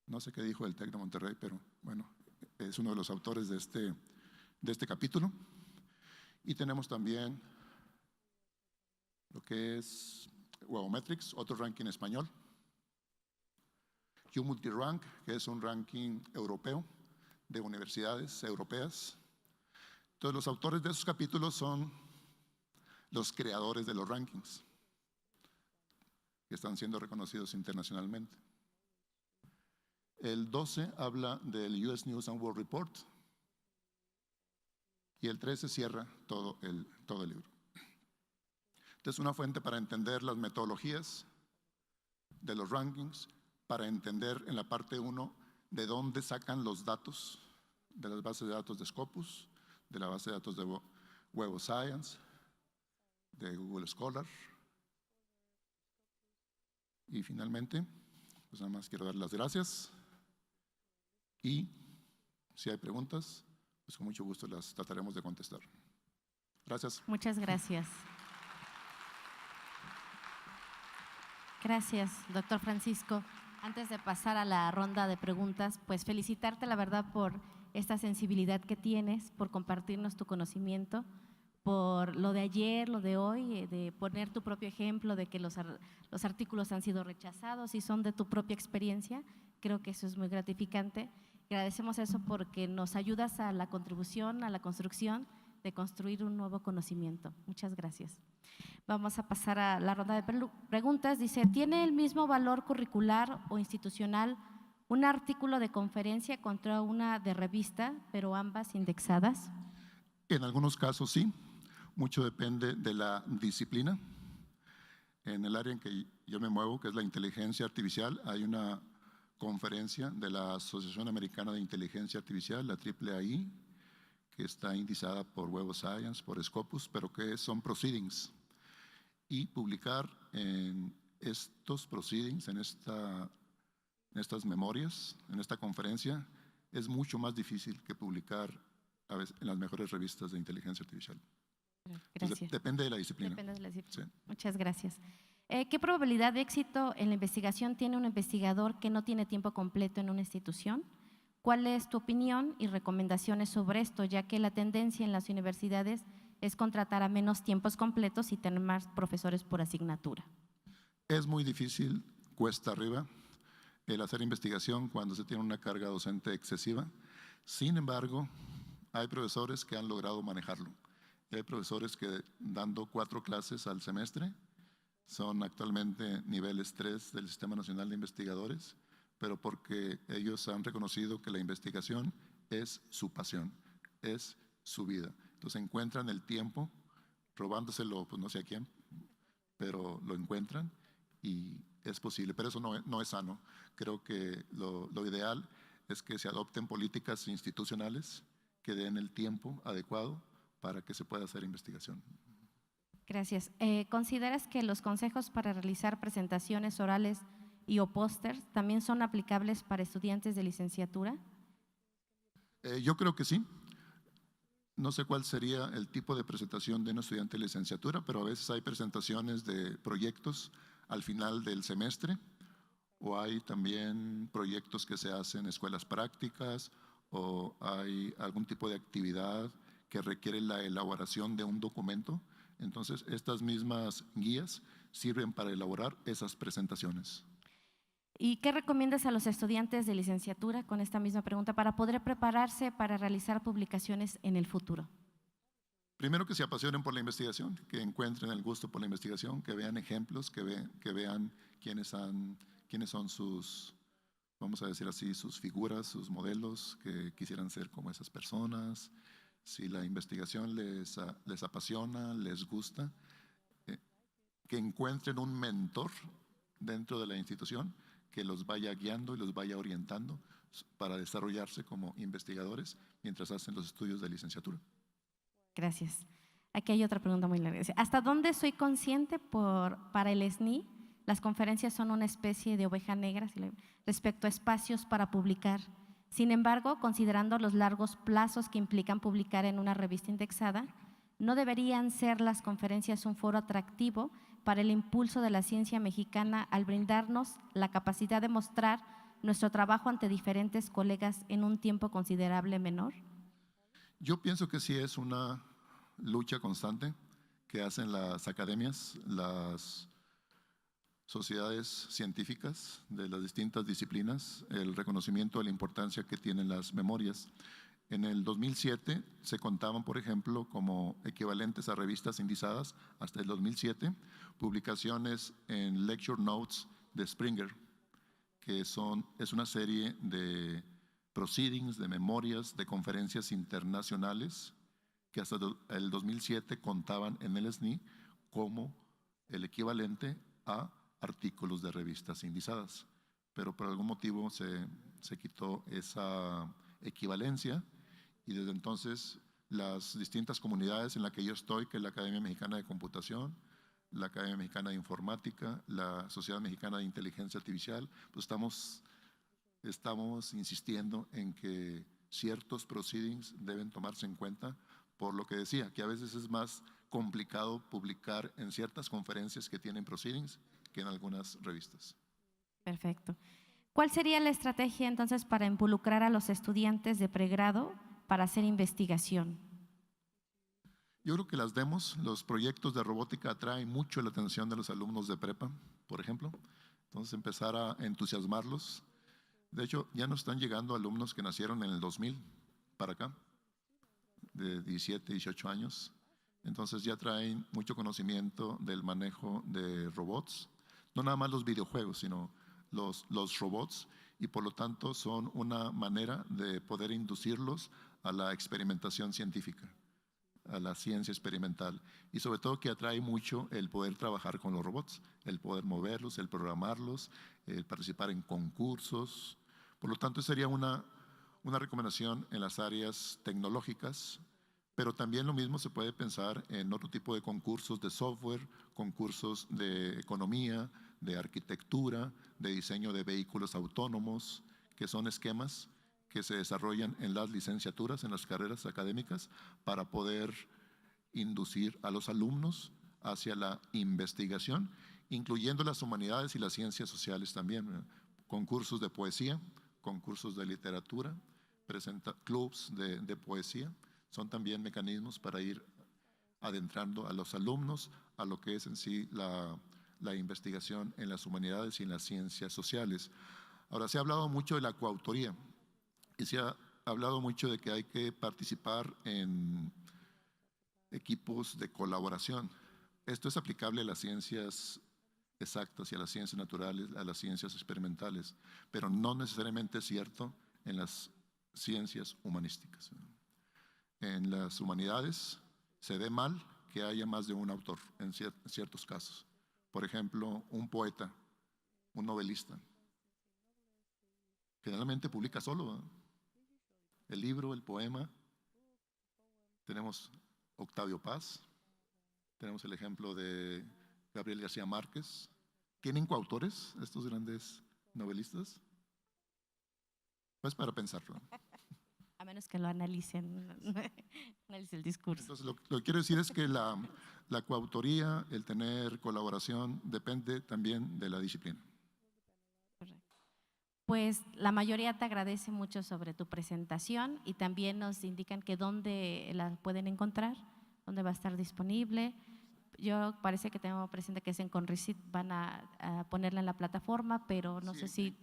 [SPEAKER 2] No sé qué dijo el TEC de Monterrey, pero bueno, es uno de los autores de este capítulo. Y tenemos también lo que es Webometrics, otro ranking español. QMultiRank, que es un ranking europeo de universidades europeas. Entonces, los autores de esos capítulos son los creadores de los rankings, que están siendo reconocidos internacionalmente. El 12 habla del US News and World Report y el 13 cierra todo el libro. Esta es una fuente para entender las metodologías de los rankings, para entender en la parte 1 de dónde sacan los datos de las bases de datos de Scopus, de la base de datos de Web of Science, de Google Scholar, Y finalmente, pues nada más quiero dar las gracias y si hay preguntas, pues con mucho gusto las trataremos de contestar. Gracias.
[SPEAKER 1] Muchas gracias. Gracias, doctor Francisco. Antes de pasar a la ronda de preguntas, pues felicitarte, la verdad, por esta sensibilidad que tienes, por compartirnos tu conocimiento, por lo de ayer, lo de hoy, de poner tu propio ejemplo de que los artículos han sido rechazados y son de tu propia experiencia. Creo que eso es muy gratificante. Agradecemos eso porque nos ayudas a la contribución, a la construcción de construir un nuevo conocimiento. Muchas gracias. Vamos a pasar a la ronda de preguntas. Dice, ¿tiene el mismo valor curricular o institucional un artículo de conferencia contra una de revista, pero ambas indexadas?
[SPEAKER 2] En algunos casos sí, mucho depende de la disciplina. En el área en que yo me muevo, que es la inteligencia artificial, hay una conferencia de la Asociación Americana de Inteligencia Artificial, la AAAI, que está indizada por Web of Science, por Scopus, pero que son proceedings. Y publicar en estos proceedings, en estas memorias, en esta conferencia, es mucho más difícil que publicar a veces en las mejores revistas de inteligencia artificial.
[SPEAKER 1] Gracias.
[SPEAKER 2] Entonces, depende de la disciplina.
[SPEAKER 1] Depende de la disciplina.
[SPEAKER 2] Sí.
[SPEAKER 1] Muchas gracias. ¿Qué probabilidad de éxito en la investigación tiene un investigador que no tiene tiempo completo en una institución? ¿Cuál es tu opinión y recomendaciones sobre esto, ya que la tendencia en las universidades es contratar a menos tiempos completos y tener más profesores por asignatura?
[SPEAKER 2] Es muy difícil, cuesta arriba, el hacer investigación cuando se tiene una carga docente excesiva. Sin embargo, hay profesores que han logrado manejarlo. Hay profesores que dando 4 clases al semestre son actualmente niveles 3 del Sistema Nacional de Investigadores, pero porque ellos han reconocido que la investigación es su pasión, es su vida. Entonces encuentran el tiempo, robándoselo, pues no sé a quién, pero lo encuentran y es posible. Pero eso no es sano. Creo que lo ideal es que se adopten políticas institucionales que den el tiempo adecuado para que se pueda hacer investigación.
[SPEAKER 1] Gracias. ¿Consideras que los consejos para realizar presentaciones orales y o pósters también son aplicables para estudiantes de licenciatura?
[SPEAKER 2] Yo creo que sí. No sé cuál sería el tipo de presentación de un estudiante de licenciatura, pero a veces hay presentaciones de proyectos al final del semestre o hay también proyectos que se hacen en escuelas prácticas o hay algún tipo de actividad que requiere la elaboración de un documento. Entonces, estas mismas guías sirven para elaborar esas presentaciones.
[SPEAKER 1] ¿Y qué recomiendas a los estudiantes de licenciatura, con esta misma pregunta, para poder prepararse para realizar publicaciones en el futuro?
[SPEAKER 2] Primero, que se apasionen por la investigación, que encuentren el gusto por la investigación, que vean ejemplos, que vean quiénes son sus, vamos a decir así, sus figuras, sus modelos, que quisieran ser como esas personas. Si la investigación les apasiona, les gusta, que encuentren un mentor dentro de la institución que los vaya guiando y los vaya orientando para desarrollarse como investigadores mientras hacen los estudios de licenciatura.
[SPEAKER 1] Gracias. Aquí hay otra pregunta muy larga. ¿Hasta dónde soy consciente para el SNI? Las conferencias son una especie de oveja negra respecto a espacios para publicar. Sin embargo, considerando los largos plazos que implican publicar en una revista indexada, ¿no deberían ser las conferencias un foro atractivo para el impulso de la ciencia mexicana al brindarnos la capacidad de mostrar nuestro trabajo ante diferentes colegas en un tiempo considerable menor?
[SPEAKER 2] Yo pienso que sí es una lucha constante que hacen las academias, las sociedades científicas de las distintas disciplinas, el reconocimiento de la importancia que tienen las memorias. En el 2007 se contaban, por ejemplo, como equivalentes a revistas indizadas, hasta el 2007, publicaciones en Lecture Notes de Springer, que es una serie de proceedings, de memorias, de conferencias internacionales que hasta el 2007 contaban en el SNI como el equivalente a artículos de revistas indizadas. Pero por algún motivo se quitó esa equivalencia y desde entonces las distintas comunidades en las que yo estoy, que es la Academia Mexicana de Computación, la Academia Mexicana de Informática, la Sociedad Mexicana de Inteligencia Artificial, pues estamos insistiendo en que ciertos proceedings deben tomarse en cuenta, por lo que decía, que a veces es más complicado publicar en ciertas conferencias que tienen proceedings que en algunas revistas.
[SPEAKER 1] Perfecto. ¿Cuál sería la estrategia entonces para involucrar a los estudiantes de pregrado para hacer investigación?
[SPEAKER 2] Yo creo que las demos, los proyectos de robótica atraen mucho la atención de los alumnos de prepa, por ejemplo. Entonces empezar a entusiasmarlos. De hecho, ya nos están llegando alumnos que nacieron en el 2000 para acá, de 17, 18 años. Entonces ya traen mucho conocimiento del manejo de robots. No nada más los videojuegos, sino los robots, y por lo tanto son una manera de poder inducirlos a la experimentación científica, a la ciencia experimental, y sobre todo que atrae mucho el poder trabajar con los robots, el poder moverlos, el programarlos, el participar en concursos. Por lo tanto, sería una recomendación en las áreas tecnológicas, pero también lo mismo se puede pensar en otro tipo de concursos de software, concursos de economía, de arquitectura, de diseño de vehículos autónomos, que son esquemas que se desarrollan en las licenciaturas, en las carreras académicas, para poder inducir a los alumnos hacia la investigación, incluyendo las humanidades y las ciencias sociales también. Concursos de poesía, concursos de literatura, clubs de poesía, son también mecanismos para ir adentrando a los alumnos a lo que es en sí la investigación en las humanidades y en las ciencias sociales. Ahora, se ha hablado mucho de la coautoría y se ha hablado mucho de que hay que participar en equipos de colaboración. Esto es aplicable a las ciencias exactas y a las ciencias naturales, a las ciencias experimentales, pero no necesariamente es cierto en las ciencias humanísticas. En las humanidades se ve mal que haya más de un autor en ciertos casos. Por ejemplo, un poeta, un novelista, generalmente publica solo, ¿eh? El libro, el poema. Tenemos Octavio Paz, tenemos el ejemplo de Gabriel García Márquez. ¿Tienen coautores estos grandes novelistas? Pues para pensarlo.
[SPEAKER 1] A menos que lo analicen, analicen el discurso.
[SPEAKER 2] Entonces, lo que quiero decir es que la coautoría, el tener colaboración, depende también de la disciplina.
[SPEAKER 1] Correcto. Pues la mayoría te agradece mucho sobre tu presentación y también nos indican que dónde la pueden encontrar, dónde va a estar disponible. Yo parece que tengo presente que es en Conrecit, van a ponerla en la plataforma, pero no sé si…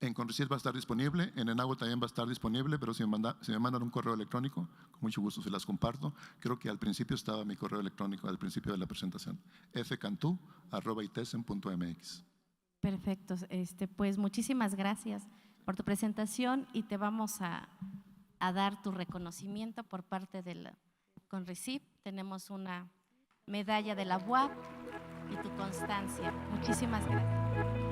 [SPEAKER 2] En Conrecit va a estar disponible, en Enagua también va a estar disponible, pero si me mandan un correo electrónico, con mucho gusto se las comparto. Creo que al principio estaba mi correo electrónico, al principio de la presentación, fcantú@itesen.mx.
[SPEAKER 1] Perfecto, pues muchísimas gracias por tu presentación y te vamos a dar tu reconocimiento por parte de la Conrecit. Tenemos una medalla de la UAP y tu constancia. Muchísimas gracias.